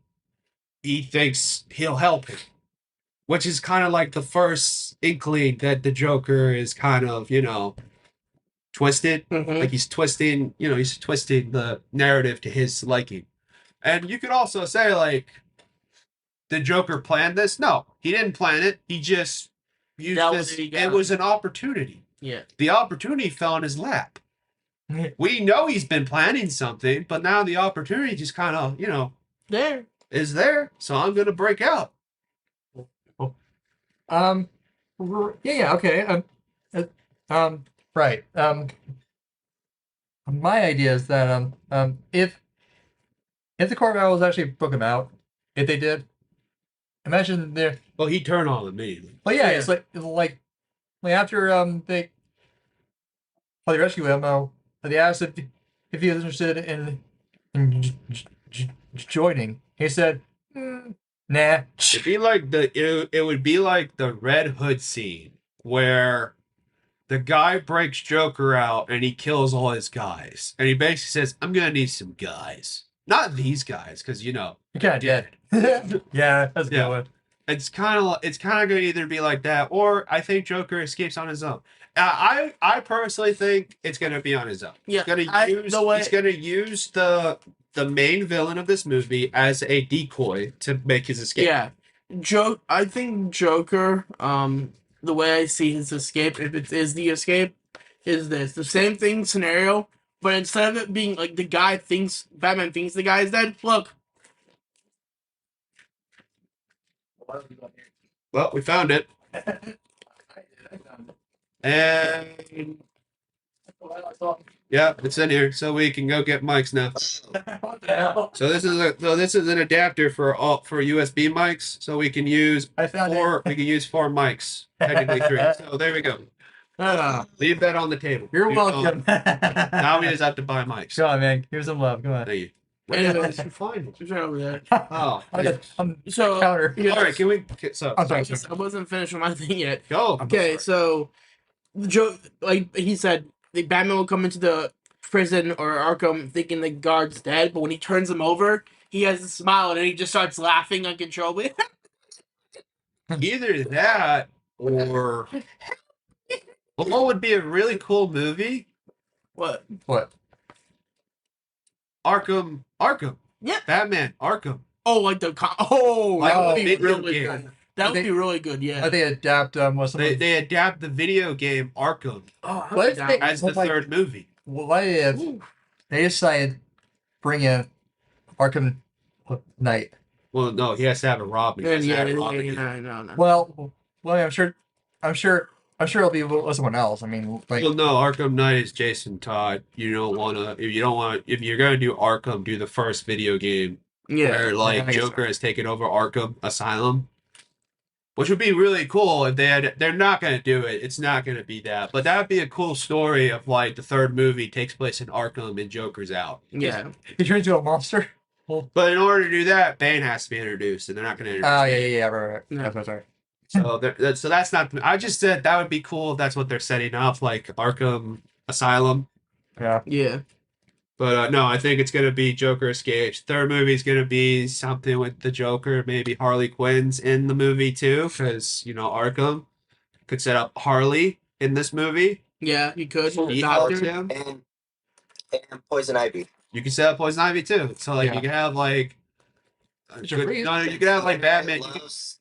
he thinks he'll help him. Which is kind of like the first inkling that the Joker is kind of, twisted. Mhm. Like, he's twisting the narrative to his liking. And you could also say, like, the Joker planned this? No, he didn't plan it. He just used That was this. what he got. It was an opportunity. Yeah. The opportunity fell in his lap. We know he's been planning something, but now the opportunity just kind of, There. is there. So I'm going to break out. Yeah, okay. Right. My idea is that if the core values actually broke him out, if they did, imagine they're Well, he turned on immediately. well, yeah, Yeah. it's like after they rescue him, they asked if he was interested in joining. He said, nah. It'd be like it would be like the Red Hood scene where the guy breaks Joker out and he kills all his guys, and he basically says, "I'm gonna need some guys, not these guys, because You're kind of dead. Yeah, that's a good Yeah. one. It's kind of going to either be like that, or I think Joker escapes on his own. I personally think it's going to be on his own. Yeah, He's going to use the main villain of this movie as a decoy to make his escape. Yeah. I think Joker, the way I see his escape, if it is the escape, is this. The same thing scenario, but instead of it being like Batman thinks the guy is dead, look. Well, we found it. And yeah, it's in here, so we can go get mics now. What the hell? So this is an adapter for USB mics, so we can use I found four mics, technically three. So there we go. Leave that on the table. You're welcome. Now we just have to buy mics. Come on, man. Give some love. Come on. Thank you. Where the hell Anyways, did you find it? it's right over there. Oh, So counter. yeah, all right. Can we? So I'm sorry. I wasn't finished with my thing yet. go. Okay, so the joke, like he said, the Batman will come into the prison or Arkham thinking the guard's dead, but when he turns him over, he has a smile and then he just starts laughing uncontrollably. Either that or what would be a really cool movie? What? Arkham. Yeah. Batman. Arkham. Oh, like the Like that would a be video really game. good. That would be really good. Yeah. They adapt what's They adapt the video game Arkham Oh, I What like if that they- one. as the Like- third movie. what if they decided bring in Arkham Knight? Well, no, he has to have a Robin. He has to Yeah, have yeah, Robin. no. Well, I'm sure it'll be with someone else. I mean, like, Well, no, Arkham Knight is Jason Todd. If you're gonna do Arkham, do the first video game Yeah. where like I guess Joker has taken over Arkham Asylum, which would be really cool if they had. They're not gonna do it. It's not gonna be that, but that would be a cool story of like the third movie takes place in Arkham and Joker's out. Yeah. he turns into a monster. But in order to do that, Bane has to be introduced, and they're not gonna introduce. Oh Bane. yeah, right. Yeah. That's right. So that's not. I just said that would be cool if that's what they're setting up, like Arkham Asylum. Yeah. Yeah. But no, I think it's gonna be Joker escapes. Third movie is gonna be something with the Joker. Maybe Harley Quinn's in the movie too, because Arkham could set up Harley in this movie. Yeah, you could. He Doctor. helps him. And Poison Ivy. You can set up Poison Ivy too. So like Yeah. you can have like. Mr. Freeze? No, you could have like Batman.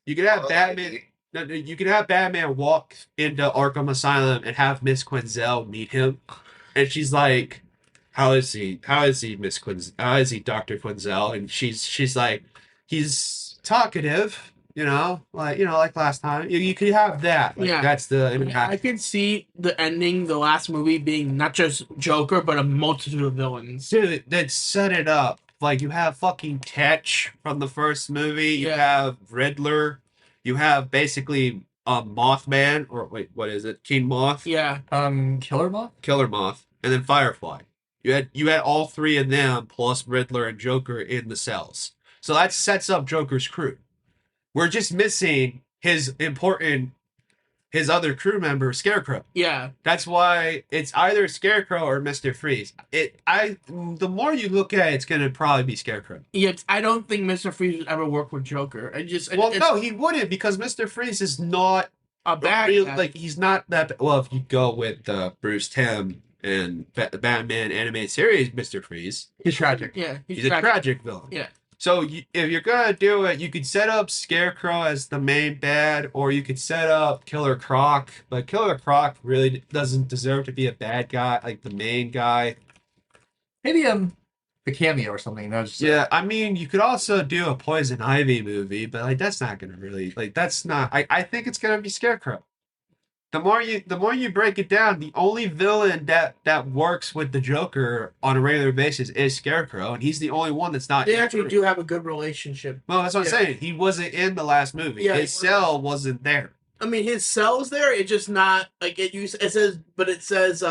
You could have Poison Batman. Ivy. No, you could have Batman walk into Arkham Asylum and have Miss Quinzel meet him, and she's like, "How is he? How is he, Miss Quinzel? How is he, Doctor Quinzel?" And she's like, "He's talkative, like last time." You could have that. Like, Yeah. that's the I impact. could see the ending, the last movie, being not just Joker, but a multitude of villains. Dude, that set it up. Like you have fucking Tetch from the first movie. You Yeah. have Riddler. You have basically Mothman, or wait, what is it? King Moth. Yeah. Killer Moth. Killer Moth, and then Firefly. You had all three of them plus Riddler and Joker in the cells. So that sets up Joker's crew. We're just missing his other crew member, Scarecrow. Yeah. That's why it's either Scarecrow or Mr. Freeze. The more you look at it, it's gonna probably be Scarecrow. Yeah. I don't think Mr. Freeze would ever work with Joker. No, he wouldn't, because Mr. Freeze is not A bad real, guy. like he's not that. Well, if you go with Bruce Timm and Batman animated series, Mr. Freeze, Yeah. he's a tragic villain. Yeah. So if you're gonna do it, you could set up Scarecrow as the main bad, or you could set up Killer Croc. But Killer Croc really doesn't deserve to be a bad guy, like the main guy. Maybe a cameo or something. That's Yeah, I mean, you could also do a Poison Ivy movie, but like that's not gonna really like that's not. I think it's gonna be Scarecrow. The more you break it down, the only villain that works with the Joker on a regular basis is Scarecrow, and he's the only one that's not. They actually do have a good relationship. Well, that's what I'm saying. He wasn't in the last movie. Yeah, His cell wasn't there. I mean, his cell's there. It's just not like it. It says, but it says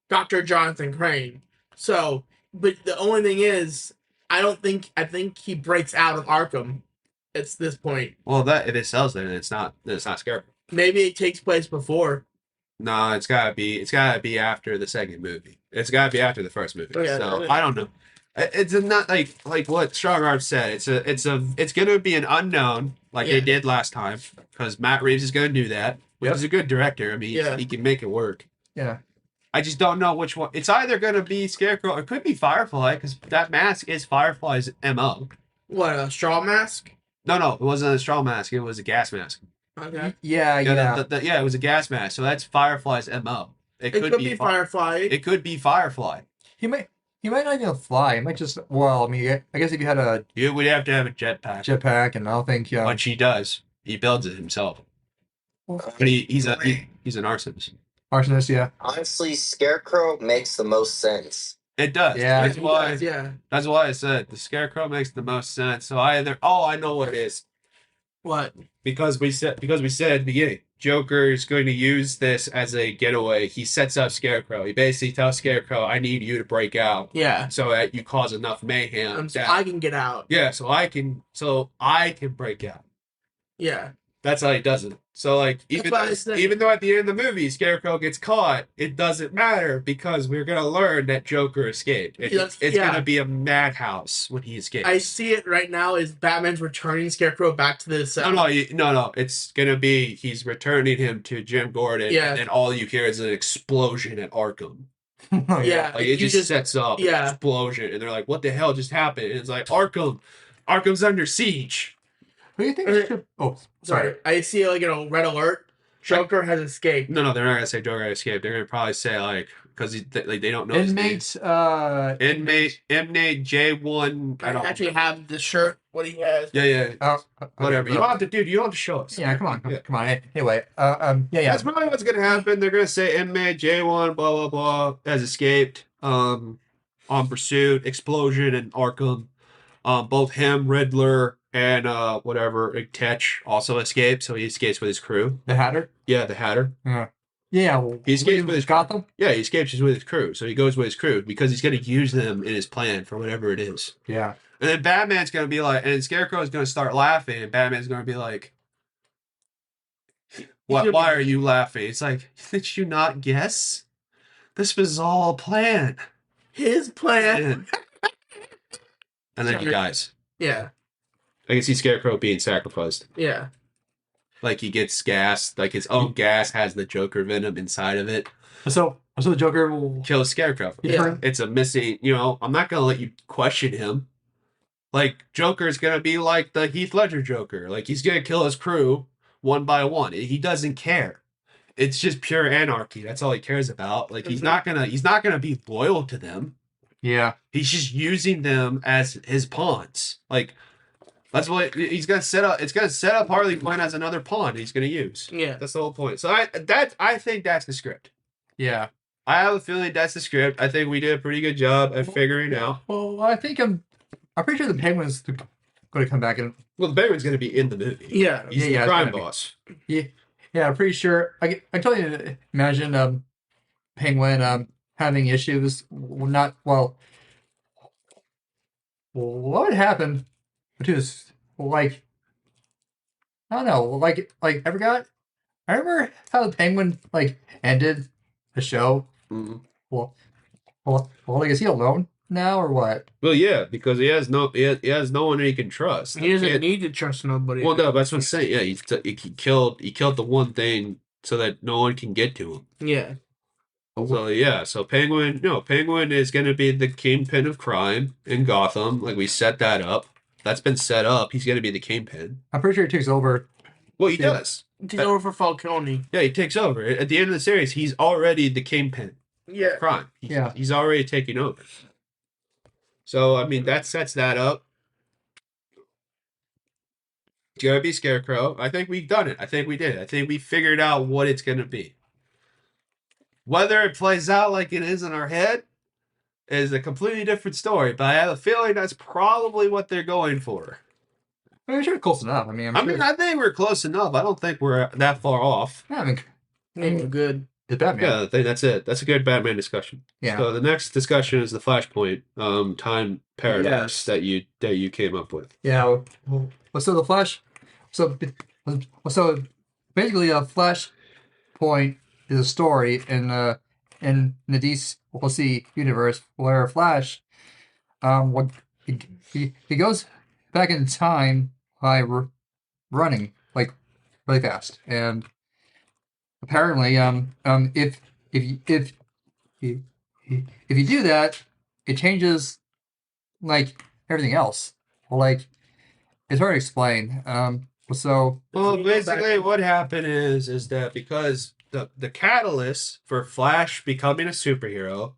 Dr. Jonathan Crane. So, but the only thing is, I think he breaks out of Arkham. At this point, Well, that if his cell's there, then it's not Scarecrow. maybe it takes place before. No, it's gotta be after the second movie. It's gotta be after the first movie. Oh, yeah, So I don't know. It's not like what Strong Arm said. It's gonna be an unknown like they Yeah. did last time because Matt Reeves is gonna do that. Which Yep. is a good director. I mean, Yeah. he can make it work. yeah. I just don't know which one. It's either gonna be Scarecrow or it could be Firefly because that mask is Firefly's MO. What, a straw mask? No, it wasn't a straw mask. It was a gas mask. Okay, Yeah, Yeah, it was a gas mask. So that's Firefly's MO. it could be Firefly. It could be Firefly. He might not even fly. He might just. Well, I mean, I guess if you had a You would have to have a jetpack, jetpack, and I don't think which he does. He builds it himself. But he's an arsonist. arsonist. Yeah, Honestly, Scarecrow makes the most sense. It does. Yeah. That's why. Yeah. That's why I said the Scarecrow makes the most sense. So I know what it is What? because we said at the beginning. Joker is going to use this as a getaway. He sets up Scarecrow. He basically tells Scarecrow, "I need you to break out Yeah. so that you cause enough mayhem." So that- I can get out. yeah, so I can break out. Yeah. That's how he does it. So like That's why I said- even though at the end of the movie Scarecrow gets caught, it doesn't matter because we're gonna learn that Joker escaped. It's Yeah. gonna be a madhouse when he escapes. I see it right now as Batman's returning Scarecrow back to the cell. No. It's gonna be he's returning him to Jim Gordon, Yeah. and then all you hear is an explosion at Arkham. Oh, Yeah. Like it You just sets up an yeah. explosion, and they're like, "What the hell just happened?" And it's like Arkham's under siege. Who do you think? Okay. Should, oh, Sorry. I see like a red alert. Joker has escaped. No, they're not gonna say Joker escaped. They're gonna probably say like because they don't know his name. Inmate J1. I I don't actually have the shirt. What he has. Yeah. Oh, Whatever. You don't have to, dude. You don't have to show us. Yeah, come on. Yeah. Come on. Anyway, yeah. That's probably what's gonna happen. They're gonna say inmate J1 blah blah blah has escaped. On pursuit, explosion in Arkham. Both him, Riddler, and whatever Tetch also escaped. So he escapes with his crew. The Hatter. Yeah, the Hatter. Yeah. Well, He escapes with his Gotham. Yeah, he escapes with his crew. So he goes with his crew because he's gonna use them in his plan for whatever it is. Yeah. And then Batman's gonna be like, and Scarecrow's gonna start laughing, and Batman's gonna be like, "What? Why are you laughing?" It's like, did you not guess? This was all a plan. His plan. And then he dies. Yeah. I can see Scarecrow being sacrificed. Yeah. Like he gets gas, like his own gas has the Joker venom inside of it. So the Joker will Kills Scarecrow. Yeah. It's a missing, I'm not gonna let you question him. Like Joker's gonna be like the Heath Ledger Joker. Like he's gonna kill his crew one by one. He doesn't care. It's just pure anarchy. That's all he cares about. Like he's not gonna be loyal to them. Yeah. He's just using them as his pawns. Like that's what he's gonna set up. It's gonna set up Harley Quinn as another pawn he's gonna use. Yeah. That's the whole point. So I think that's the script. Yeah. I have a feeling that's the script. I think we did a pretty good job at figuring out. Well, I think I'm pretty sure the Penguin's going to come back and Well, the Penguin's gonna be in the movie. Yeah. He's Yeah, the crime it's gonna be. boss. yeah, I'm pretty sure. I totally imagine Penguin having issues. What would happen to his like? I don't know. Like I forgot. I remember how the Penguin ended the show. Mhm. Well, is he alone now or what? Well, yeah, because he has no one he can trust. He doesn't need to trust nobody. Well, no, that's what I'm saying. Yeah, he killed the one thing so that no one can get to him. Yeah. So yeah, Penguin is going to be the kingpin of crime in Gotham. Like we set that up. That's been set up. He's going to be the kingpin. I'm pretty sure he takes over. Well, he Yeah. does. He's over for Falcone. Yeah, he takes over. At the end of the series, he's already the kingpin. Yeah. Crime. He's already taking over. So, I mean, that sets that up. It's going to be Scarecrow. I think we've done it. I think we did it. I think we figured out what it's going to be. Whether it plays out like it is in our head is a completely different story, but I have a feeling that's probably what they're going for. I'm sure close enough. I mean, I think we're close enough. I don't think we're that far off. Yeah, I mean, Good. it's Batman. Yeah, I think that's it. That's a good Batman discussion. Yeah. So the next discussion is the Flashpoint time paradox that you came up with. Yeah. Well, so the Flash. So basically, a Flashpoint is a story in the DC universe where Flash, what he goes back in time by running like really fast, and apparently, if you, if you do that, it changes like everything else. Like it's hard to explain. So Well, basically, what happened is that because the catalyst for Flash becoming a superhero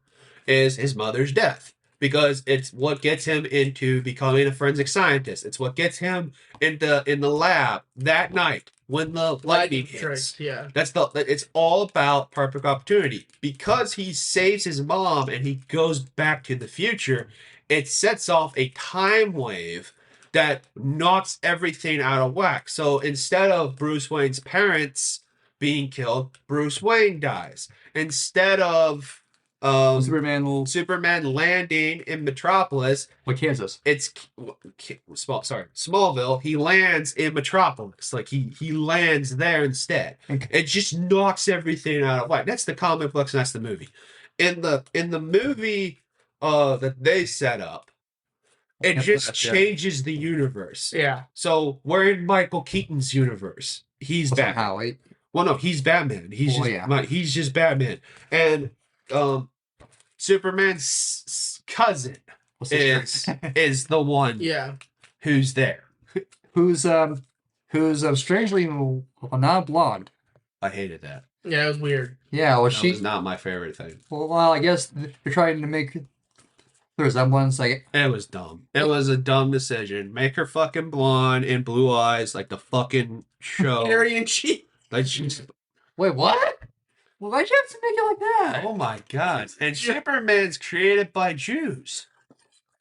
is his mother's death. Because it's what gets him into becoming a forensic scientist. It's what gets him in the lab that night when the lightning hits. Yeah. It's all about perfect opportunity. Because he saves his mom and he goes back to the future, it sets off a time wave that knocks everything out of whack. So instead of Bruce Wayne's parents being killed, Bruce Wayne dies. Instead of Superman landing in Metropolis, like Kansas, it's Smallville. He lands in Metropolis, like he lands there instead. It just knocks everything out of whack. That's the comic books, and that's the movie. In the movie that they set up, it just changes the universe. Yeah. So we're in Michael Keaton's universe. He's Batman. right? Well, no, he's Batman. He's just Batman, and Superman's cousin is the one who's there. Who's strangely not blonde. I hated that. Yeah, it was weird. Yeah, well, That was not my favorite thing. Well, I guess they're trying to make the resemblance. Like It was dumb. It was a dumb decision. Make her fucking blonde and blue eyes like the fucking show. Aryan sheep. Like she's. Wait, what? Well, why'd you have to make it like that? Oh my god! And Superman's created by Jews.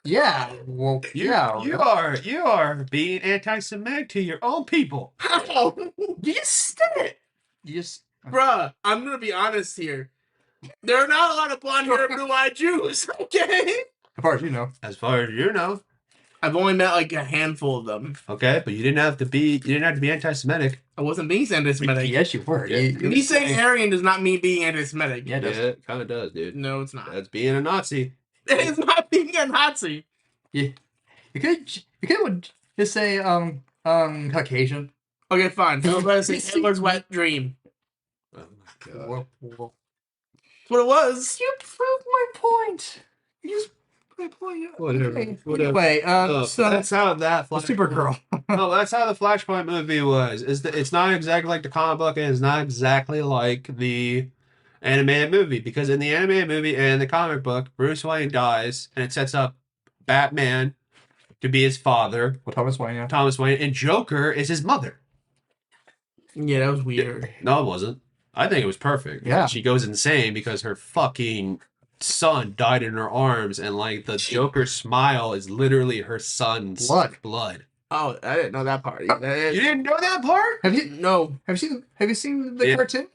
Yeah. Well, You are being anti-Semitic to your own people. How? You just did it. You just. Bruh, I'm gonna be honest here. There are not a lot of blonde hair and blue eyed Jews, okay? As far as you know. As far as you know. I've only met like a handful of them. Okay, but you didn't have to be anti-Semitic. I wasn't being anti-Semitic. Yes, you were. Yeah. Me saying Aryan does not mean being anti-Semitic. Yeah, it does. Yeah, it kind of does, dude. No, it's not. That's being a Nazi. It is not being a Nazi. You could just say Caucasian. Okay, fine. So let's say Hitler's wet dream. Oh my god. Well, That's what it was. you proved my point. You just proved my point. Whatever. Okay. Whatever. Anyway, so that's how that Supergirl. No, that's how the Flashpoint movie was. It's not exactly like the comic book, and it's not exactly like the animated movie. Because in the animated movie and the comic book, Bruce Wayne dies, and it sets up Batman to be his father, Well, Thomas Wayne. Yeah. Thomas Wayne, and Joker is his mother. Yeah, that was weird. No, it wasn't. I think it was perfect. Yeah. She goes insane because her fucking son died in her arms, and like the Joker smile is literally her son's blood. Oh, I didn't know that part. You didn't know that part? Have you No. seen the cartoon?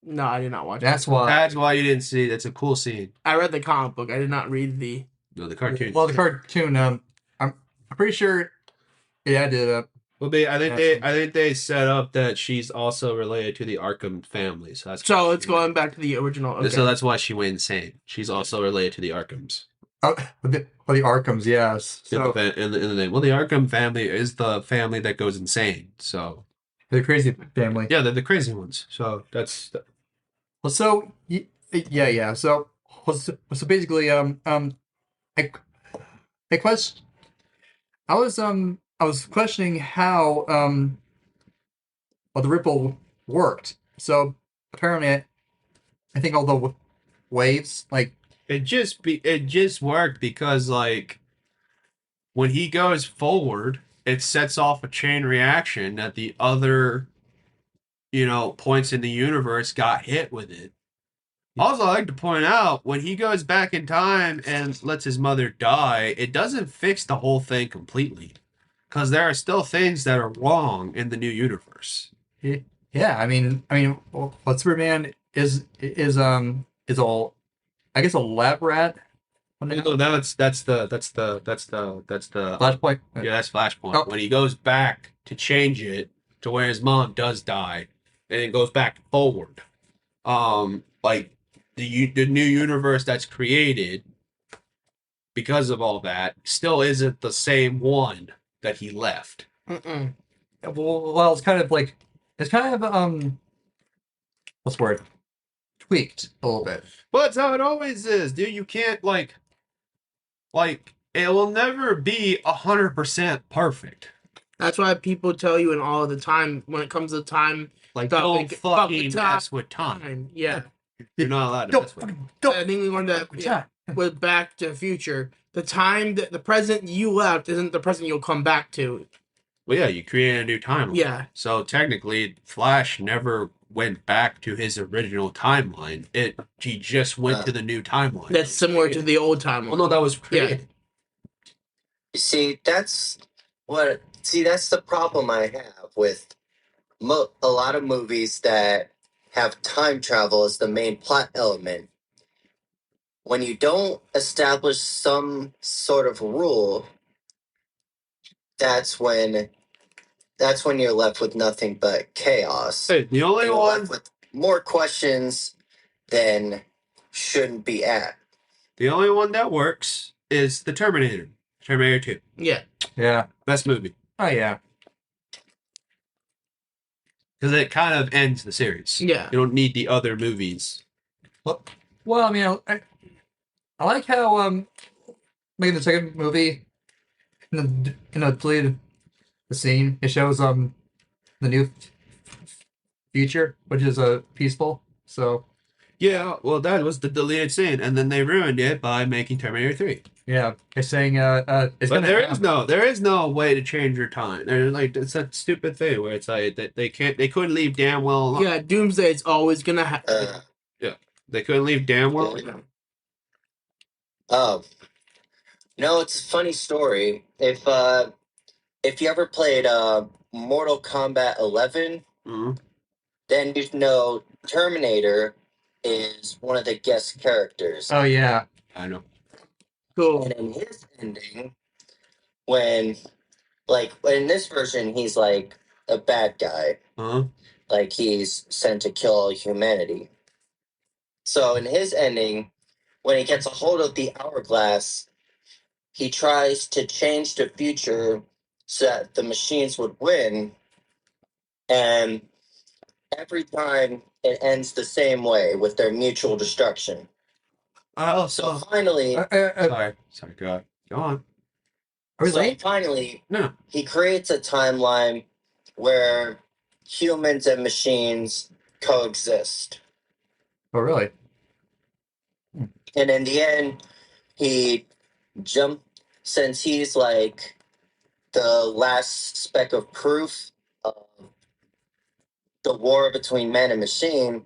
No, I did not watch That's it. why. That's why you didn't see it. That's a cool scene. I read the comic book. I did not read the... No, the cartoon. Well, the cartoon. I'm pretty sure it added. Well, I think they set up that she's also related to the Arkham family. So that's So it's going back to the original. Okay. So that's why she went insane. She's also related to the Arkhams. The Arkhams, yes. So In the name. Well, the Arkham family is the family that goes insane. So the crazy family. yeah, they're the crazy ones. So that's Well, so yeah. So basically, a question. I was questioning how well the ripple worked. So apparently, I think all the waves like it just worked because like when he goes forward, it sets off a chain reaction that the other, points in the universe got hit with it. Also, I like to point out when he goes back in time and lets his mother die, it doesn't fix the whole thing completely. Because there are still things that are wrong in the new universe. yeah. What Superman is all I guess a lab rat. No, that's the Flashpoint. yeah, that's Flashpoint. Oh, When he goes back to change it to where his mom does die, and it goes back forward. Like the new universe that's created because of all that still isn't the same one that he left. Mm-mm. well, it's kind of what's the word? Tweaked a little bit. But that's how it always is, dude. You can't like it will never be 100% perfect. That's why people tell you in all the time when it comes to time Like stuff, don't like, fuck fucking the mess with time. time. Yeah. You're not allowed to Don't mess with it. fucking don't. I think we learned that with Back to the Future. The time that the present you left isn't the present you'll come back to. Well, yeah, you create a new timeline. Yeah. So technically, Flash never went back to his original timeline. He just went to the new timeline. That's similar to the old timeline. Well, no, that was created. You see, that's the problem I have with a lot of movies that have time travel as the main plot element. When you don't establish some sort of rule, that's when you're left with nothing but chaos. Hey, the only You're one, left with more questions than shouldn't be at. the only one that works is the Terminator, Terminator 2. Yeah. Yeah. Best movie Oh yeah. because it kind of ends the series. Yeah. You don't need the other movies. Well, I mean, I like how like in the second movie, deleted the scene. It shows the new future, which is peaceful. So Yeah, well, that was the deleted scene, and then they ruined it by making Terminator 3. yeah, it's saying it's But gonna there is no way to change your time. There's like it's that stupid thing where it's like that they couldn't leave damn well alone. Yeah, Doomsday is always gonna happen. They couldn't leave damn well. Yeah. Oh, no, it's a funny story. If you ever played Mortal Kombat 11, Mhm. then you know Terminator is one of the guest characters. Oh yeah. I know. Cool. And in his ending, when in this version, he's like a bad guy. Huh? Like he's sent to kill all humanity. So in his ending, when he gets a hold of the hourglass, he tries to change the future so that the machines would win. And every time it ends the same way with their mutual destruction. I also. So finally, Sorry. Go on. Are we so late? finally, No. he creates a timeline where humans and machines coexist. Oh really? And in the end, he since he's like the last speck of proof of the war between man and machine,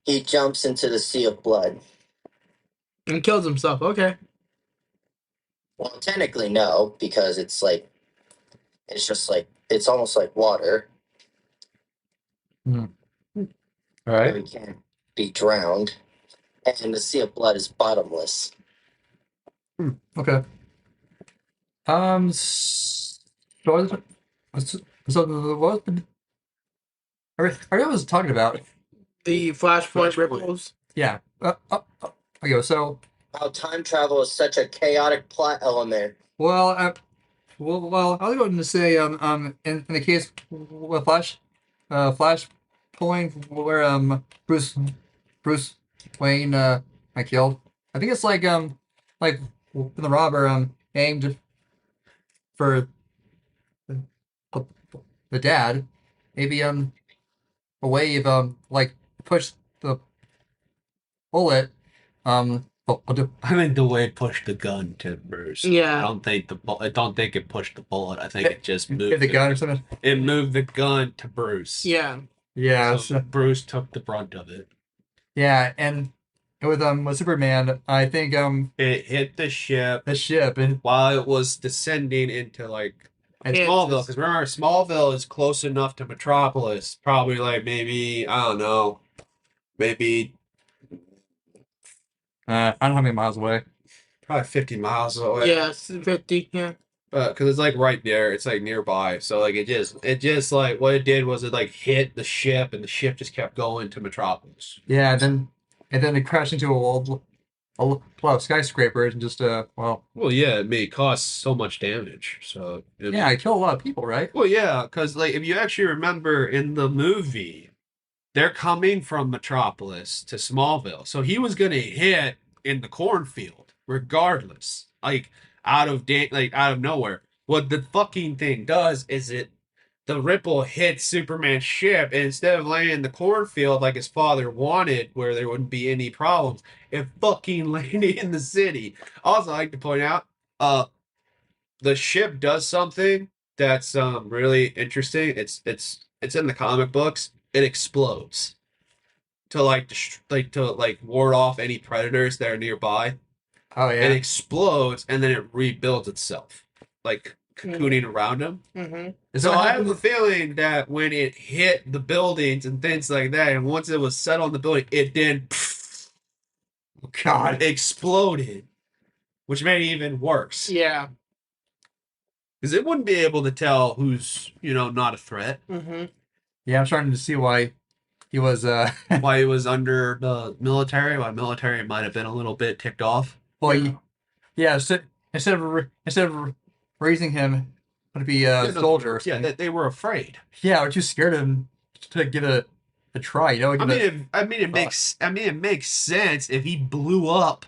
he jumps into the sea of blood. And kills himself. Okay. Well, technically, no, because it's almost like water. All So right. he can't be drowned. And the sea of blood is bottomless. Okay. So what? I was talking about. The Flashpoint Flashpoint. ripples. Yeah. Okay. So How time travel is such a chaotic plot element. well, I was going to say in the case with Flash point where Bruce Wayne I killed. I think it's like when the robber aimed for the, the dad, maybe a way of like push the bullet. I'll do. I think the way it pushed the gun to Bruce. Yeah. I don't think it pushed the bullet. I think it just moved Hit the gun or something. It moved the gun to Bruce. Yeah. Yeah, So Bruce took the brunt of it. yeah, and with Superman, I think It hit the ship the ship and while it was descending into like Kansas. Smallville. Because remember, Smallville is close enough to Metropolis. Probably like maybe I don't know, maybe I don't know how many miles away. probably 50 miles away. Yeah, 50. Yeah. Because it's like right there, it's like nearby. So like it just like what it did was it like hit the ship, and the ship just kept going to Metropolis. Yeah, and then it crashed into a lot of skyscrapers and just well, Well, yeah, it may cause so much damage. So yeah, it killed a lot of people, right? well, yeah, because like if you actually remember in the movie, they're coming from Metropolis to Smallville, so he was gonna hit in the cornfield regardless, like out of nowhere. What the fucking thing does is the ripple hits Superman's ship, and instead of landing in the cornfield like his father wanted, where there wouldn't be any problems, it fucking landed in the city. Also, I like to point out, the ship does something that's really interesting. It's in the comic books. It explodes to like ward off any predators that are nearby. Oh It yeah, explodes and then it rebuilds itself, like cocooning around him. Mm-hmm. is So that what I have happened the feeling that when it hit the buildings and things like that, and once it was set on the building, it then God, exploded, which made it even worse. Yeah. Because it wouldn't be able to tell who's, not a threat. Mm-hmm. yeah, I'm starting to see why he was Why he was under the military, why military might have been a little bit ticked off. well, Yeah. yeah, instead of raising him to be Yeah, a no, soldier, or Yeah, something. they were afraid. Yeah, or too scared of him to give it a try, you know? I Give mean, it, it makes sense if he blew up,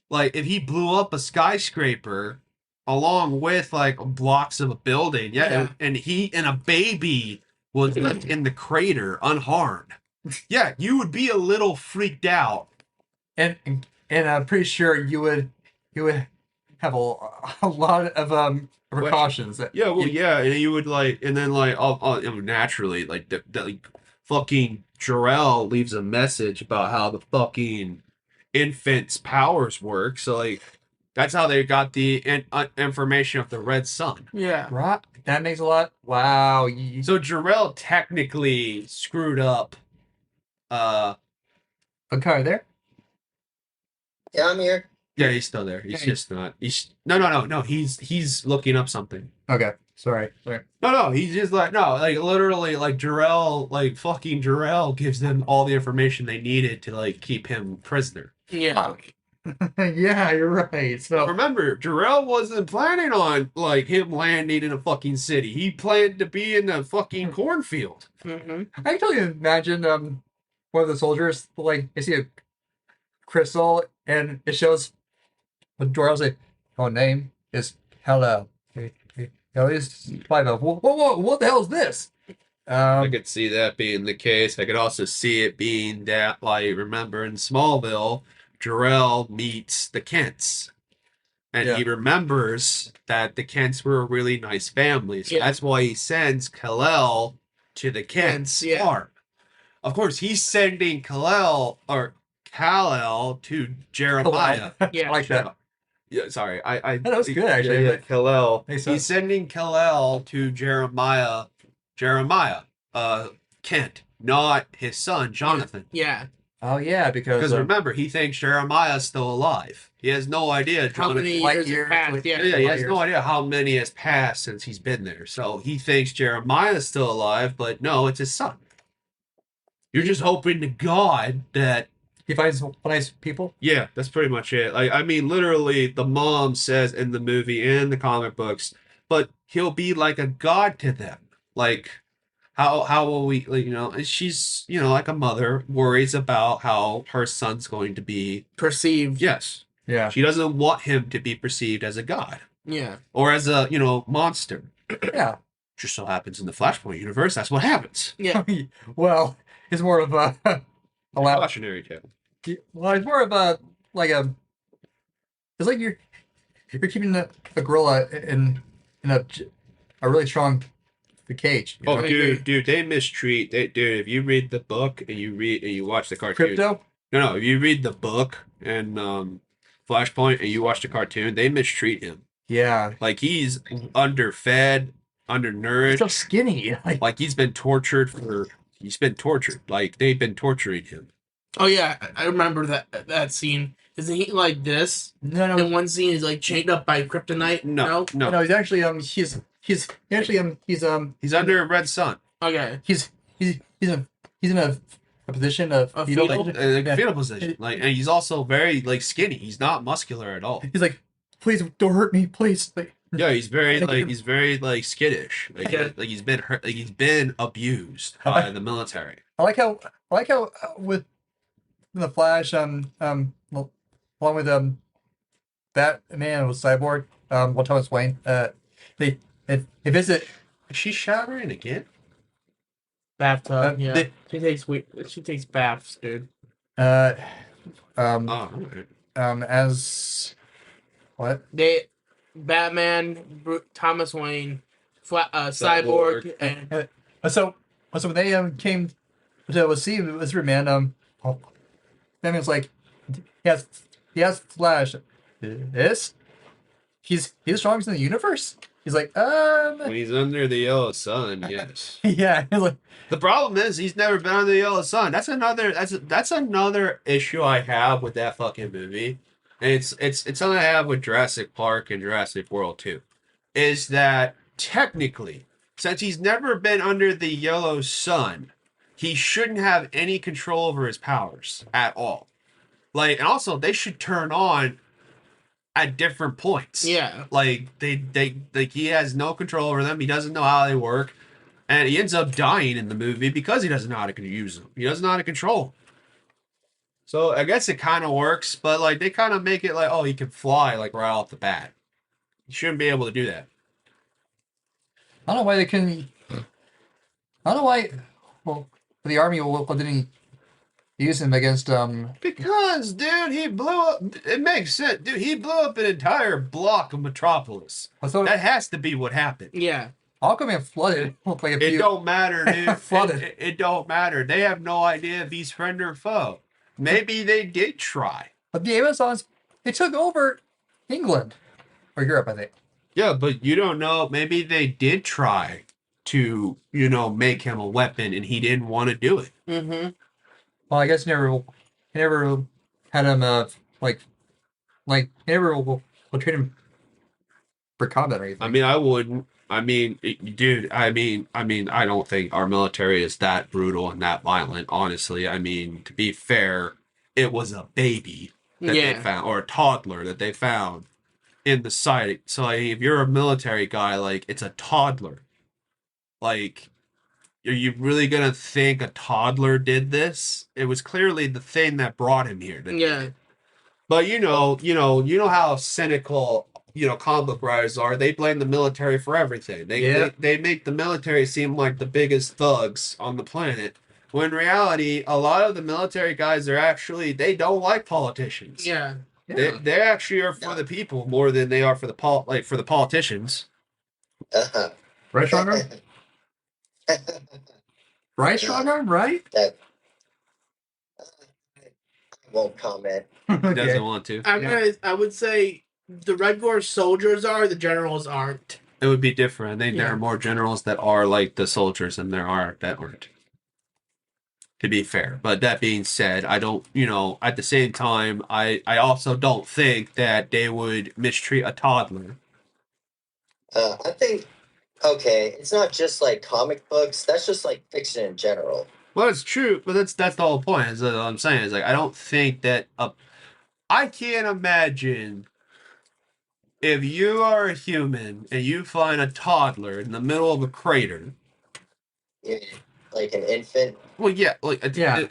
like if he blew up a skyscraper along with like blocks of a building. Yeah, Yeah. and he and a baby was left in the crater unharmed. Yeah, you would be a little freaked out. and I'm pretty sure you would have a lot of precautions. Yeah, well, yeah, and you would like, and then like, naturally, like like, fucking Jor-El leaves a message about how the fucking infant's powers work. So like, that's how they got the information of the Red Sun. Yeah. Right? That makes a lot. Wow. So Jor-El technically screwed up. Okay, there. Yeah, I'm here. Yeah, he's still there. He's Okay. just not. He's no. He's looking up something. Okay, sorry. No, he's just like no, like literally, like Jor-El, like fucking Jor-El gives them all the information they needed to like keep him prisoner. Yeah. Yeah, you're right. So Remember, Jor-El wasn't planning on like him landing in a fucking city. He planned to be in a fucking cornfield. Mm-hmm. I can totally imagine one of the soldiers like they see a crystal and it shows the door. Like, "Oh, name is hello." At least five of whoa, what the hell is this? I could see that being the case. I could also see it being that, like, remember in Smallville, Jor-El meets the Kents. And Yeah. he remembers that the Kents were a really nice family. So Yeah. that's why he sends Kal-El to the Kents' Yeah. farm. Of course, he's sending Kal-El to Jeremiah. Yeah. I like that. Yeah, sorry. I That was good, actually, Yeah, but- Kal-El. Makes sense. He's sending Kal-El to Jeremiah, Kent, not his son, Jonathan. Yeah. Oh yeah, because Because remember, he thinks Jeremiah's still alive. He has no idea. How Jonathan, many Light years years, have passed? like- Yeah. yeah, he has years. no idea how many has passed since he's been there. So he thinks Jeremiah's still alive, but no, it's his son. You're just hoping to God that he finds nice people. yeah, that's pretty much it. Like, I mean, literally, the mom says in the movie and the comic books, but he'll be like a god to them. Like, how will we, like, and she's, like a mother, worries about how her son's going to be. Perceived. Yes, Yeah. she doesn't want him to be perceived as a god. Yeah. or as a monster. Yeah. Just so happens in the Flashpoint universe, that's what happens. Yeah. Well, it's more of a allow. Cautionary tale. Well, it's more of a like a. It's like you're keeping a gorilla in a really strong cage. You Oh, know? dude, they mistreat. Dude, if you read the book and you watch the cartoon. Crypto. No, if you read the book and Flashpoint and you watch the cartoon, they mistreat him. Yeah. Like he's underfed, He's undernourished. so skinny. Like he's been tortured he's been tortured. Like they've been torturing him. Oh yeah, I remember that scene. Isn't he like this? No, In one scene, he's like chained up by kryptonite. No. no. He's actually he's actually He's under a red sun. Okay. he's in a position of A fetal fetal? position. Like Yeah. fetal position. Like, and he's also very like skinny. He's not muscular at all. He's like, please don't hurt me, please. Like, Yeah, he's very like skittish. Like, Yeah. like he's been hurt. Like he's been abused by the military. I like how with the Flash along with Batman with Cyborg Thomas Wayne they visit Is she showering again? Bathtub. Yeah. they- She takes baths, dude. uh Oh, all right. as what Batman, Thomas Wayne, Cyborg, and so when they came to see Superman Batman's like he has Flash this he's the strongest in the universe. He's like When he's under the yellow sun, yes. yeah. He's like, The problem is he's never been under the yellow sun. That's another issue I have with that fucking movie. And it's something I have with Jurassic Park and Jurassic World too. Is that technically, since he's never been under the yellow sun, he shouldn't have any control over his powers at all. Like, and also they should turn on at different points. yeah. Like they like he has no control over them. He doesn't know how they work. And he ends up dying in the movie because he doesn't know how to use them. He doesn't know how to control them. So I guess it kind of works, but like they kind of make it like, oh, he can fly like right off the bat. He shouldn't be able to do that. I don't know why they couldn't. I don't know why. Well, the army didn't use him against Because, dude, he blew up. It makes sense, dude. He blew up an entire block of Metropolis. So That has to be what happened. Yeah. Aquaman flooded like a It few. don't matter, dude. Flooded. It don't matter. They have no idea if he's friend or foe. Maybe they did try. But the Amazons they took over England or Europe, I think. Yeah, but you don't know. Maybe they did try to, make him a weapon, and he didn't want to do it. Mm-hmm. Well, I guess he never had him like he never will train him for combat or anything. I mean, I wouldn't. I mean, dude. I mean, I don't think our military is that brutal and that violent. Honestly, I mean, to be fair, it was a baby that they Yeah. found, or a toddler that they found in the site. So, like, if you're a military guy, like, it's a toddler. Like, are you really gonna think a toddler did this? It was clearly the thing that brought him here. Yeah. But you know how cynical comic book writers are. They blame the military for everything. They make the military seem like the biggest thugs on the planet. When in reality, a lot of the military guys they don't like politicians. Yeah. They actually are for the people more than they are for the politicians. Uh-huh. Right, Strong Right, Strong right? That I won't comment. He Okay. doesn't want to. I would say the Red Guard soldiers are, the generals aren't. It would be different. There Yeah. are more generals that are like the soldiers than there are that aren't. To be fair. But that being said, I don't, at the same time, I also don't think that they would mistreat a toddler. I think okay, it's not just like comic books. That's just like fiction in general. Well, it's true, but that's the whole point. Is what I'm saying is like I don't think that I can't imagine if you are a human and you find a toddler in the middle of a crater. Yeah, like an infant. Well, yeah,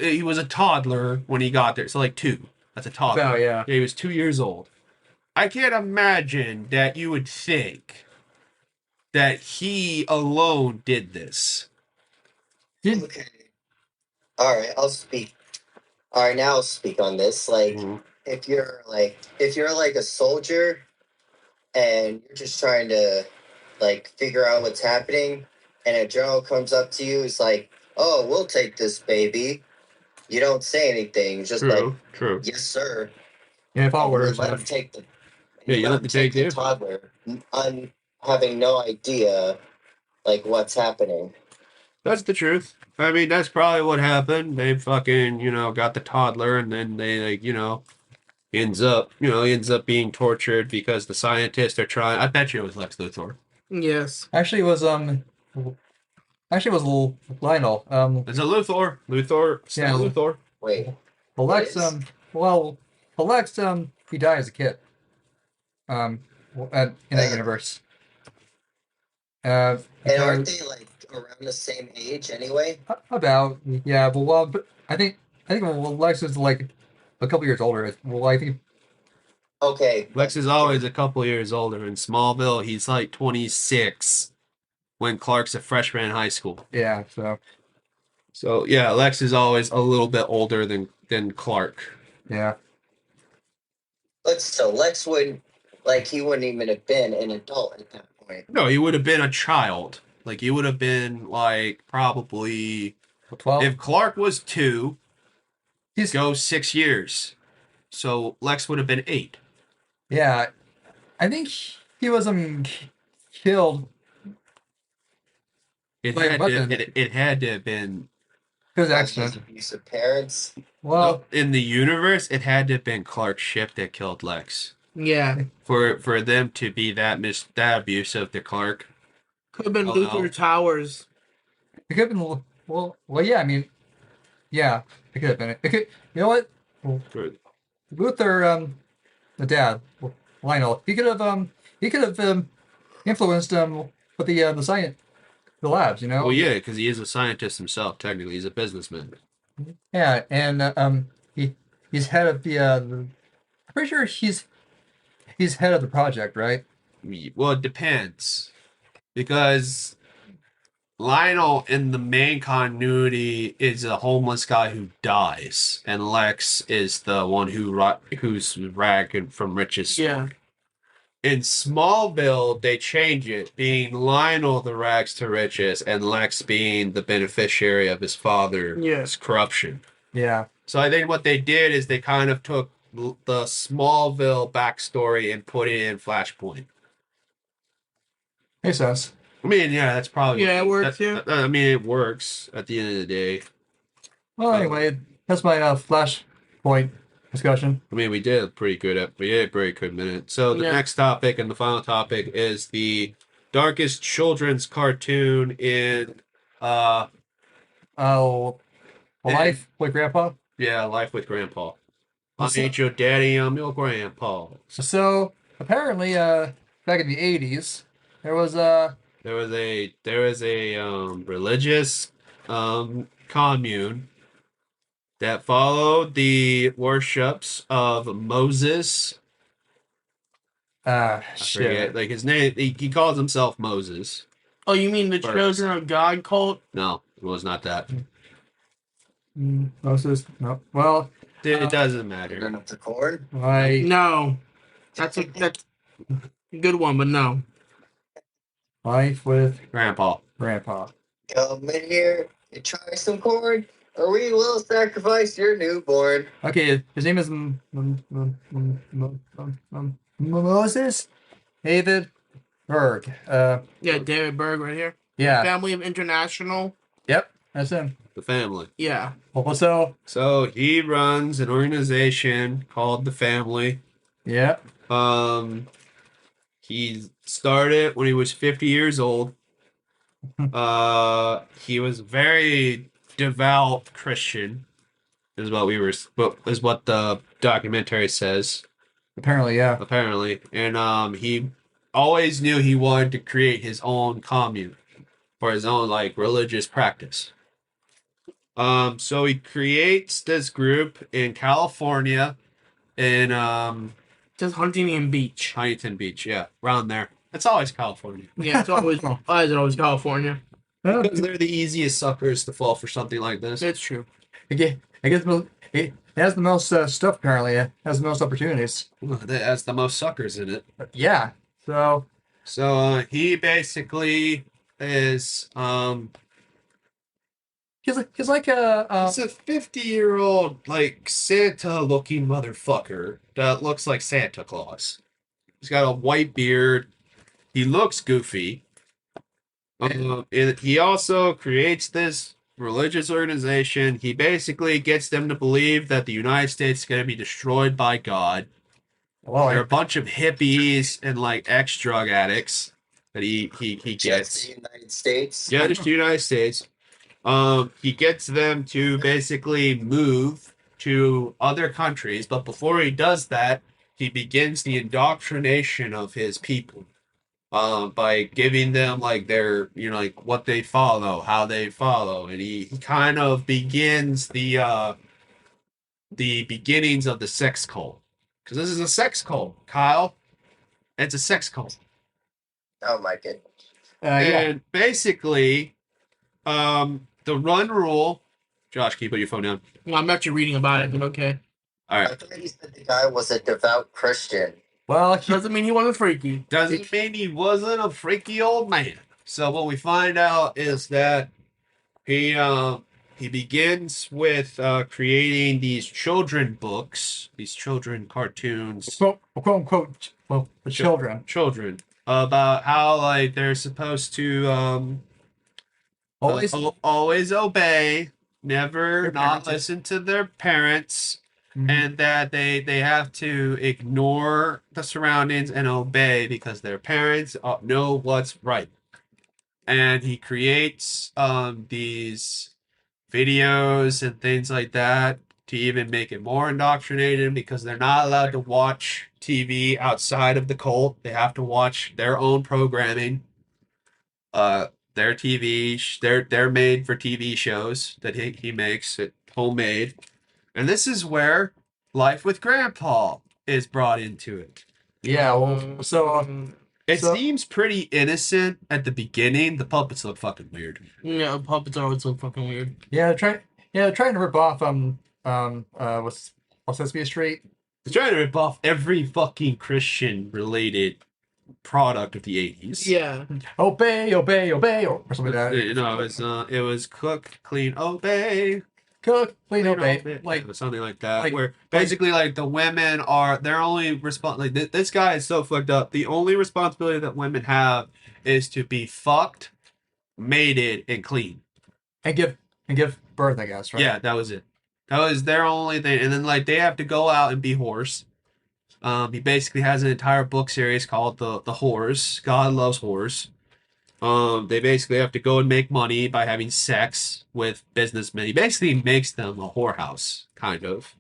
he was a toddler when he got there, so like 2. That's a toddler. Oh yeah. Yeah, he was 2 years old. I can't imagine that you would think that he alone did this. Did Okay. All right, I'll speak. All right, now I'll speak on this. Like, Mhm. if you're like a soldier and you're just trying to like figure out what's happening, and a general comes up to you, is like, "Oh, we'll take this baby." You don't say anything, just like, True. "Yes, sir," yeah, follow and you orders. let Yeah. him take the Yeah, you you let let him the take take the the toddler, having no idea like what's happening. That's the truth. I mean, that's probably what happened. They fucking, got the toddler, and then they like, ends up being tortured because the scientists are trying. I bet you it was Lex Luthor. Yes. Actually, it was Lionel. It's a Luthor. Luthor. Yeah. Still Luthor. Wait, it Alex is? well, Alex he died as a kid. In that Uh, universe. and aren't Because they like around the same age anyway? about yeah, but I think well, Lex is like a couple years older. Well, I think Okay, Lex but is always a couple years older. In Smallville, he's like 26 when Clark's a freshman in high school. yeah. So So yeah, Lex is always a little bit older than Clark. yeah, but still, Lex would like he wouldn't even have been an adult at that point. No, he would have been a child. Like he would have been like probably 12. if Clark was 2, He's go 6 years. So Lex would have been 8. yeah. I think he was killed It by a had to weapon. it had to have been It was an By his accident. abusive parents. Well, no, in the universe. It had to have been Clark's ship that killed Lex. Yeah. For them to be that abusive to Clark. Could have been Oh Luther no. Towers. it could have been well. Yeah, I mean, yeah, it could have been. It could. You know what? For- Luther, the dad, Lionel, he could have influenced with the science, the labs. You know. Well, yeah, because he is a scientist himself. Technically, he's a businessman. Yeah, and he he's head of the. I'm pretty sure he's head of the project, right? Well, it depends because Lionel in the main continuity is a homeless guy who dies, and Lex is the one who's ragging from riches. Yeah. In Smallville, they change it, being Lionel the rags to riches, and Lex being the beneficiary of his father's Yeah. corruption. Yeah. So I think what they did is they kind of took the Smallville backstory and put it in Flashpoint. Makes sense. I mean, yeah, that's probably Yeah, it works, yeah. I mean, it works at the end of the day. Well, anyway, that's my flashpoint discussion. I mean, we did a pretty good minute. So the Yeah. next topic and the final topic is the darkest children's cartoon in Oh, life with Grandpa. Life with Grandpa. I So- ain't your daddy, I'm your grandpa. So apparently, back in the '80s, there was There was a religious commune that followed the worships of Moses. I forget, shit. like his name. He calls himself Moses. Oh, you mean the First. Children of God cult? No, it was not that. Moses. No. Well, It doesn't Children matter. of the Corn. No. That's a good one, but no. life with Grandpa. Grandpa. Come in here and try some corn, or we will sacrifice your newborn. Okay, his name is Moses David Berg. Yeah, David Berg right here. Yeah. Family of International. Yep. That's him. The family. Yeah. Well, so So he runs an organization called the Family. yeah. He started when he was 50 years old. He was very devout Christian, is what the documentary says, Apparently, yeah. apparently. And he always knew he wanted to create his own commune for his own like religious practice. So he creates this group in California in Just Huntington Beach. Huntington Beach, yeah, around there. It's always California. Yeah, it's always California. Because they're the easiest suckers to fall for something like this. It's true. I guess it has the most stuff apparently. It has the most opportunities. Well, that has the most suckers in it. Yeah. So So he basically is he's like a he's a 50-year-old like Santa looking motherfucker that looks like Santa Claus. He's got a white beard. He looks goofy. And he also creates this religious organization. He basically gets them to believe that the United States is going to be destroyed by God. well, They're a bunch of hippies and like ex-drug addicts that he Just gets. the United States. Yeah, just the United States. He gets them to basically move to other countries, but before he does that, he begins the indoctrination of his people. By giving them like their, like what they follow, how they follow, and he kind of begins the beginnings of the sex cult. Because this is a sex cult, Kyle. It's a sex cult. Oh my goodness. yeah. And basically, the run rule. Josh, can you put your phone down? Well, I'm actually reading about it, but okay. All I right. thought he said the guy was a devout Christian. Well, Doesn't mean he wasn't freaky. Doesn't mean he wasn't a freaky old man. So what we find out is that he begins with creating these children books, these children cartoons, quote unquote, well, the children. about how like they're supposed to Always, always obey, never Their not parents. listen to their parents, Mhm. and that they have to ignore the surroundings and obey because their parents know what's right. And he creates these videos and things like that to even make it more indoctrinated because they're not allowed to watch TV outside of the cult. They have to watch their own programming. Their they're made for TV shows that he makes it homemade. And this is where Life with Grandpa is brought into it. yeah. Well, so It So- seems pretty innocent at the beginning. The puppets look fucking weird. Yeah, puppets always look fucking weird. they're trying to rip off what's Sesame Street. They're trying to rip off every fucking Christian related product of the 80s. Yeah. Obey, or something like that. It was cook, clean, obey. Cook, clean, Clean, obey. Like, it was something like that. like- where basically like the women are their only this guy is so fucked up. The only responsibility that women have is to be fucked, mated, and clean. and give birth, I guess, right? Yeah, that was it. That was their only thing. And then like they have to go out and be whores. He basically has an entire book series called the Whores. God loves whores. They basically have to go and make money by having sex with businessmen. He basically makes them a whorehouse, kind of.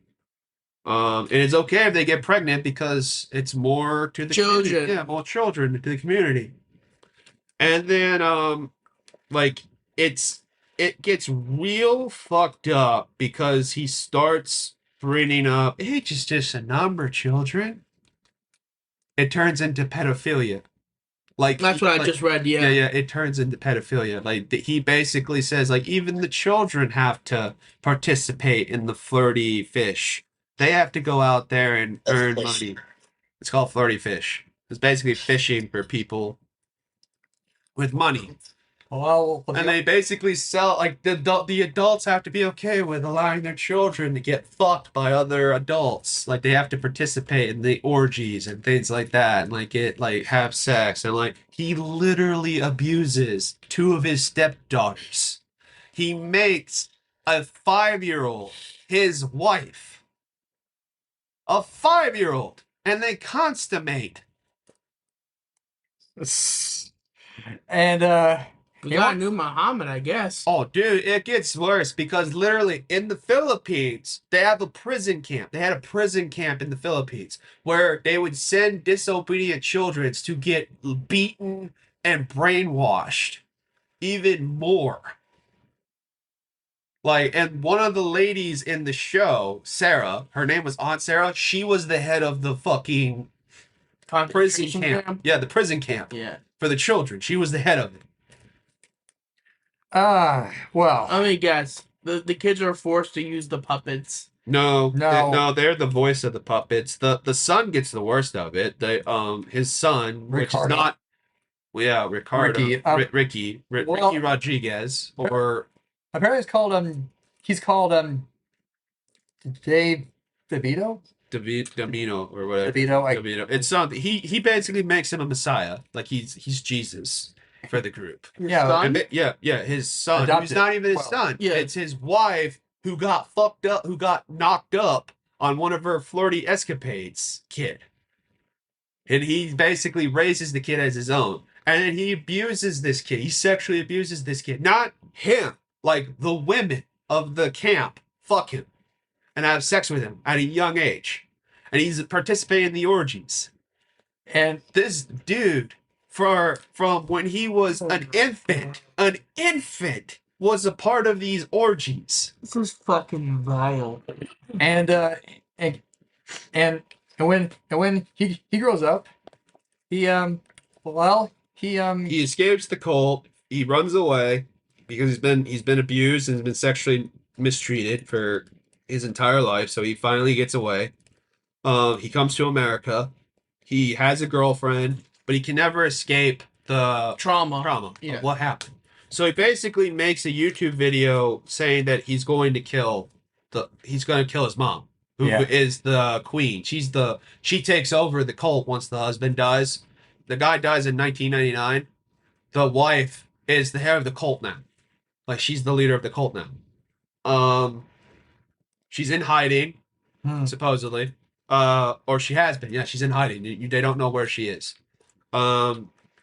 And it's okay if they get pregnant because it's more to the Children. community. Yeah, more children to the community. And then like it gets real fucked up because he starts bringing up age is just a number, children. It turns into pedophilia. Like That's what I just read, yeah. yeah, it turns into pedophilia. Like he basically says, like even the children have to participate in the flirty fish. They have to go out there and That's earn fish. money. It's called flirty fish. It's basically fishing for people with money. Well, And they basically sell like the adults have to be okay with allowing their children to get fucked by other adults. Like they have to participate in the orgies and things like that, and like have sex. And like he literally abuses two of his stepdaughters. He makes a 5-year-old his wife. A 5-year-old, and they consummate. and We You got a know- new Muhammad, I guess. Oh, dude, it gets worse because literally in the Philippines, they have a prison camp. They had a prison camp in the Philippines where they would send disobedient children to get beaten and brainwashed even more. Like, and one of the ladies in the show, Sarah, her name was Aunt Sarah. She was the head of the fucking prison concentration camp. Yeah, the prison camp. Yeah. For the children. She was the head of it. Well, Let me guess. The kids are forced to use the puppets. No, No. they're the voice of the puppets. The son gets the worst of it. His son, which is Ricardo. not, well, yeah, Ricardo, Ricky, Ricky well- Rodriguez, or apparently it's called he's called Dave DeVito. Domino or whatever. DeVito. DeVito. It's something. He basically makes him a messiah, like he's Jesus for the group. Yeah, Son? And yeah, his son, Adopted. who's not even his Well, son. yeah. It's his wife who got fucked up, who got knocked up on one of her flirty escapades, kid. And he basically raises the kid as his own. And then he abuses this kid. He sexually abuses this kid. Not him. Like the women of the camp fuck him and have sex with him at a young age. And he's participating in the orgies. And This dude, from when he was an infant, was a part of these orgies. This is fucking vile. and when he grows up, he He escapes the cult. He runs away because he's been abused and has been sexually mistreated for his entire life. So he finally gets away. He comes to America. He has a girlfriend, but he can never escape the trauma Yeah. of what happened. So he basically makes a YouTube video saying that he's going to kill his mom, who is the queen. She takes over the cult once the husband dies. The guy dies in 1999. The wife is the head of the cult now. Like she's the leader of the cult now. She's in hiding, supposedly. Or she has been. Yeah, she's in hiding. They don't know where she is.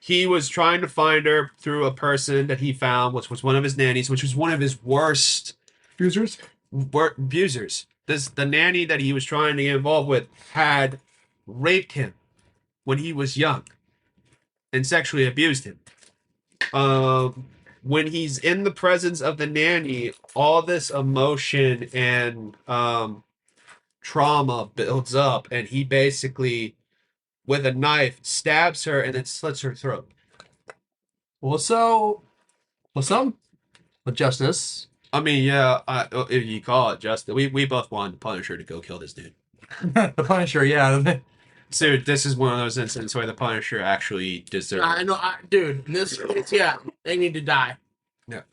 He was trying to find her through a person that he found, which was one of his nannies, which was one of his worst abusers. abusers. The nanny that he was trying to get involved with had raped him when he was young and sexually abused him. When he's in the presence of the nanny, all this emotion and trauma builds up, and he basically, with a knife, stabs her and then slits her throat. With justice. I mean, yeah, if you call it justice, we both wanted the Punisher to go kill this dude. The Punisher, yeah. So this is one of those instances where the Punisher actually deserves. I know, dude. They need to die.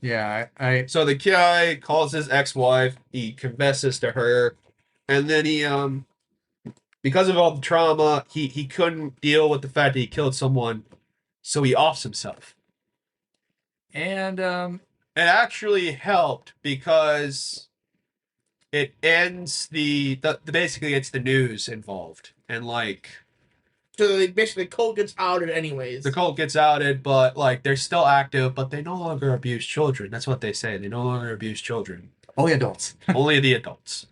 Yeah, So the guy calls his ex-wife. He confesses to her, and then he because of all the trauma, he couldn't deal with the fact that he killed someone, so he offs himself. and It actually helped because it ends the basically it's the news involved, and like So basically, the cult gets outed anyways. the cult gets outed, but like they're still active, but they no longer abuse children. That's what they say. They no longer abuse children. only adults. Only the adults.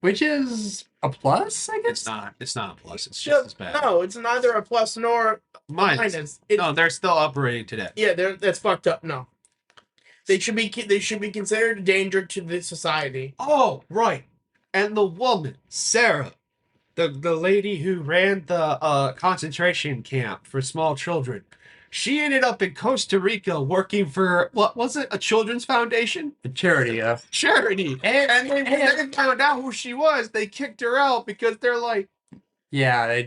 Which is a plus, I guess. It's not a plus. It's just as bad. No, it's neither a plus nor Minus. minus. No, they're still operating today. Yeah, that's fucked up. No, they should be considered a danger to the society. Oh, right. And the woman, Sarah, the lady who ran the concentration camp for small children, she ended up in Costa Rica working for, what was it, a children's foundation? A charity, yeah. Charity. And when they found out who she was, they kicked her out because they're like, Yeah,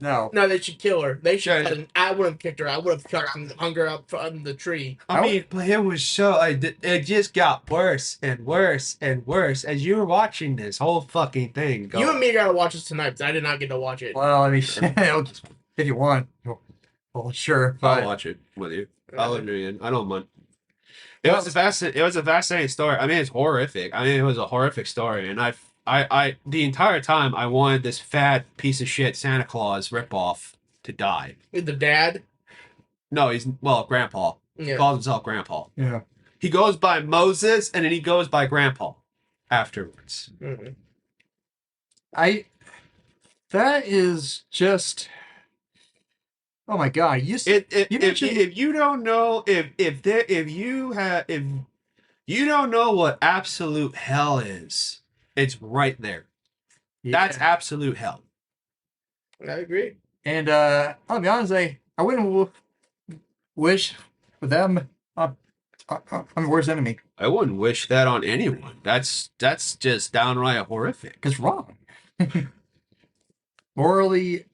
no. No, they should kill her. They should. Yeah. I would have kicked her. I would have hung her up from the tree. I mean, but it was so, it just got worse and worse and worse as you were watching this whole fucking thing go. You and me gotta watch this tonight because I did not get to watch it. Well, I mean, if you want, well, sure. I'll But watch it with you. I'll agree in. I don't mind. It was a fascinating story. I mean, it's horrific. I mean, it was a horrific story, and I the entire time I wanted this fat piece of shit Santa Claus ripoff to die. With the dad. No, Grandpa. He Yeah. calls himself Grandpa. yeah, He goes by Moses, and then he goes by Grandpa afterwards. Mhm. that is just. Oh my god! You If you don't know if you don't know what absolute hell is, it's right there. That's absolute hell. I agree. And I'll be honest, I wouldn't wish for them. I'm worst enemy. I wouldn't wish that on anyone. That's just downright horrific. It's wrong. Morally,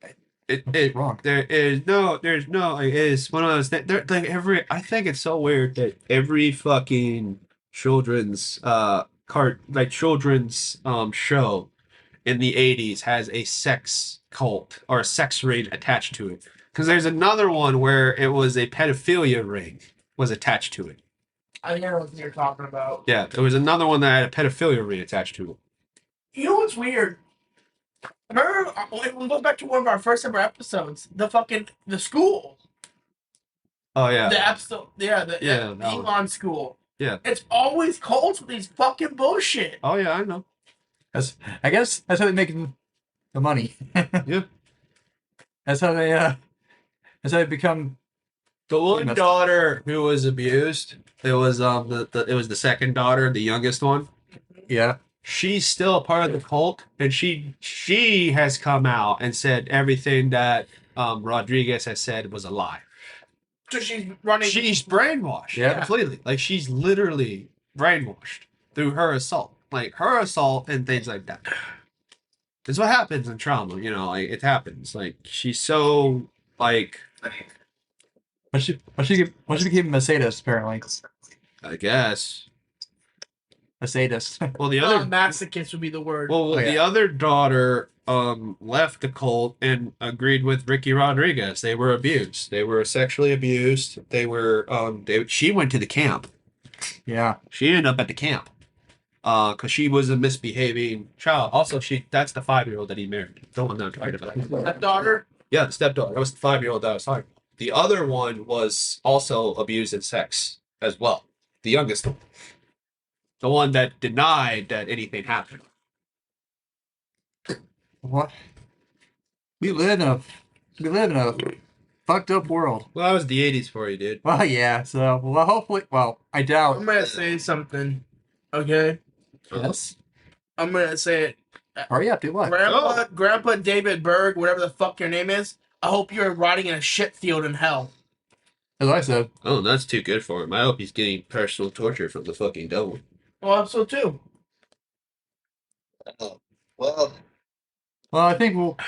It wrong. there's no it is one of those like I think it's so weird that every fucking children's children's show in the 80s has a sex cult or a sex ring attached to it. Because there's another one where it was a pedophilia ring was attached to it. I think I know what you're talking about. Yeah, there was another one that had a pedophilia ring attached to it. You know what's weird? Remember, we go back to one of our first ever episodes. The school. Oh yeah. The episode, the that one. Elon school. Yeah. It's always cults with these fucking bullshit. Oh yeah, I know. I guess that's how they make the money. Yeah. That's how they become. The one daughter who was abused, it was it was the second daughter, the youngest one. Yeah. She's still a part of the cult, and she has come out and said everything that Rodriguez has said was a lie. So she's running. She's brainwashed, Yeah. completely. Like she's literally brainwashed through her assault, and things like that. It's what happens in trauma, you know. Like it happens. Like she's so like. But she became a sadist apparently. I guess. A sadist. Well, the other masochist would be the word. Well, the other daughter left the cult and agreed with Ricky Rodriguez. They were abused. They were sexually abused. They were she went to the camp. Yeah. She ended up at the camp. Because she was a misbehaving child. Also, that's the 5-year-old that he married. The one that I'm talking about. That daughter? Yeah, the stepdaughter. That was the 5-year-old that I was talking about. The other one was also abused in sex as well. The youngest one. The one that denied that anything happened. What? We live in a fucked up world. Well, that was the 80s for you, dude. Well, yeah. So, hopefully, I doubt. I'm gonna say something. Okay. Yes. I'm gonna say it. Hurry up, do what? Grandpa David Berg, whatever the fuck your name is. I hope you're riding in a shit field in hell. As I said. Oh, that's too good for him. I hope he's getting personal torture from the fucking devil. Well, I hope so too. Well, I think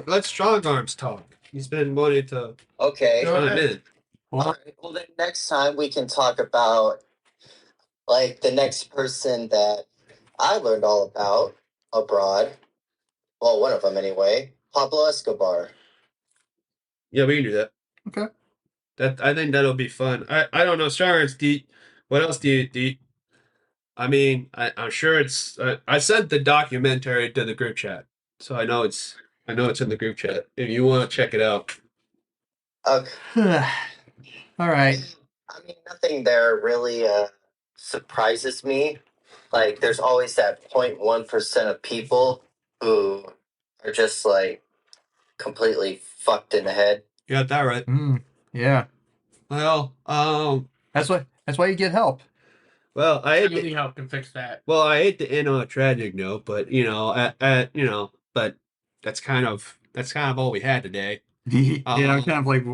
let's strong arms talk. He's been wanting to. okay. Go Admit it. well, All right. Well, then next time we can talk about like the next person that I learned all about abroad. Well, one of them anyway. Pablo Escobar. Yeah, we can do that. Okay. I think that'll be fun. I don't know, strong arms. What else do you? I mean, I'm sure it's. I sent the documentary to the group chat, so I know it's in the group chat. If you want to check it out. Okay. all right. I mean, nothing there really surprises me. Like, there's always that 0.1% of people who are just like completely fucked in the head. You got that right. Yeah. Well, That's why you get help. well, Any help can fix that. Well, I hate to end on a tragic note, but but that's kind of all we had today. Yeah, I'm kind of like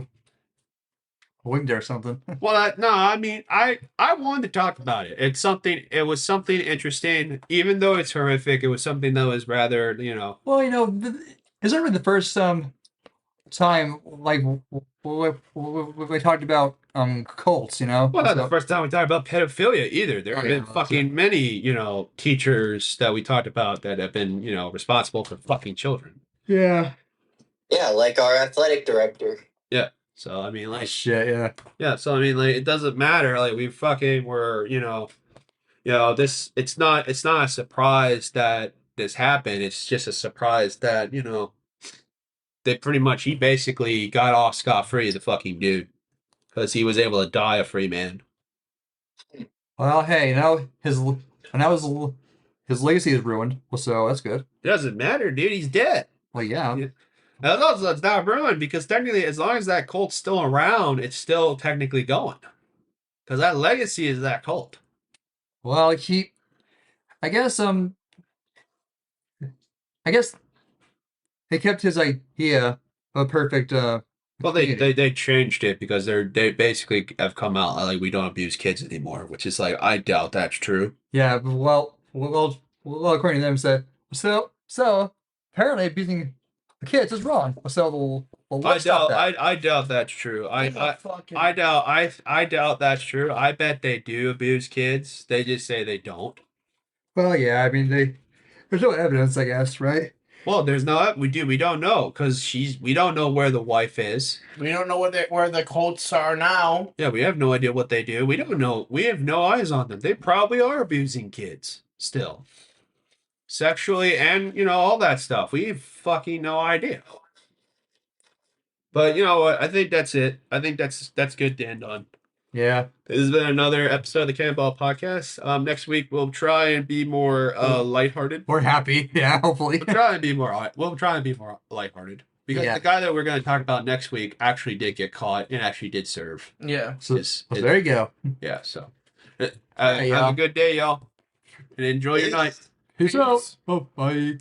winged or something. Well, no, I mean, I wanted to talk about it. It was something interesting, even though it's horrific. It was something that was rather, Well, is that really the first time like we talked about cults? Well, not the first time we talked about pedophilia either. There have been fucking many, teachers that we talked about that have been, responsible for fucking children. Yeah. Yeah, like our athletic director. Yeah. So I mean, like, shit. Yeah. Yeah. So I mean, like, it doesn't matter. Like, we fucking were, this. It's not a surprise that this happened. It's just a surprise that he basically got off scot-free, the fucking dude, because he was able to die a free man. Well, hey, his legacy is ruined, so that's good. It doesn't matter, dude. He's dead. Well, yeah. It's not ruined because technically, as long as that cult's still around, it's still technically going. Because that legacy is that cult. Well, I guess I guess he kept his idea of a perfect Well, community. they changed it because they basically have come out like we don't abuse kids anymore, which is like I doubt that's true. Yeah, well, according to them, said so apparently abusing the kids is wrong. So let's stop that. I doubt that's true. In the fucking I doubt that's true. I bet they do abuse kids. They just say they don't. Well, yeah, I mean there's no evidence, I guess, right? Well, there's no we don't know because we don't know where the wife is. we don't know where the Colts are now. Yeah, we have no idea what they do. We don't know. We have no eyes on them. They probably are abusing kids still. Sexually and, all that stuff. We have fucking no idea. But you know what? I think that's it. I think that's good to end on. Yeah. This has been another episode of the Cannonball Podcast. Next week we'll try and be more lighthearted. We're happy, yeah, hopefully. We'll try and be more lighthearted. Because Yeah. the guy that we're going to talk about next week actually did get caught and actually did serve. Yeah. So there you go. Yeah, so Hey, have y'all. a good day, y'all. And enjoy your night. Peace out. Oh, bye.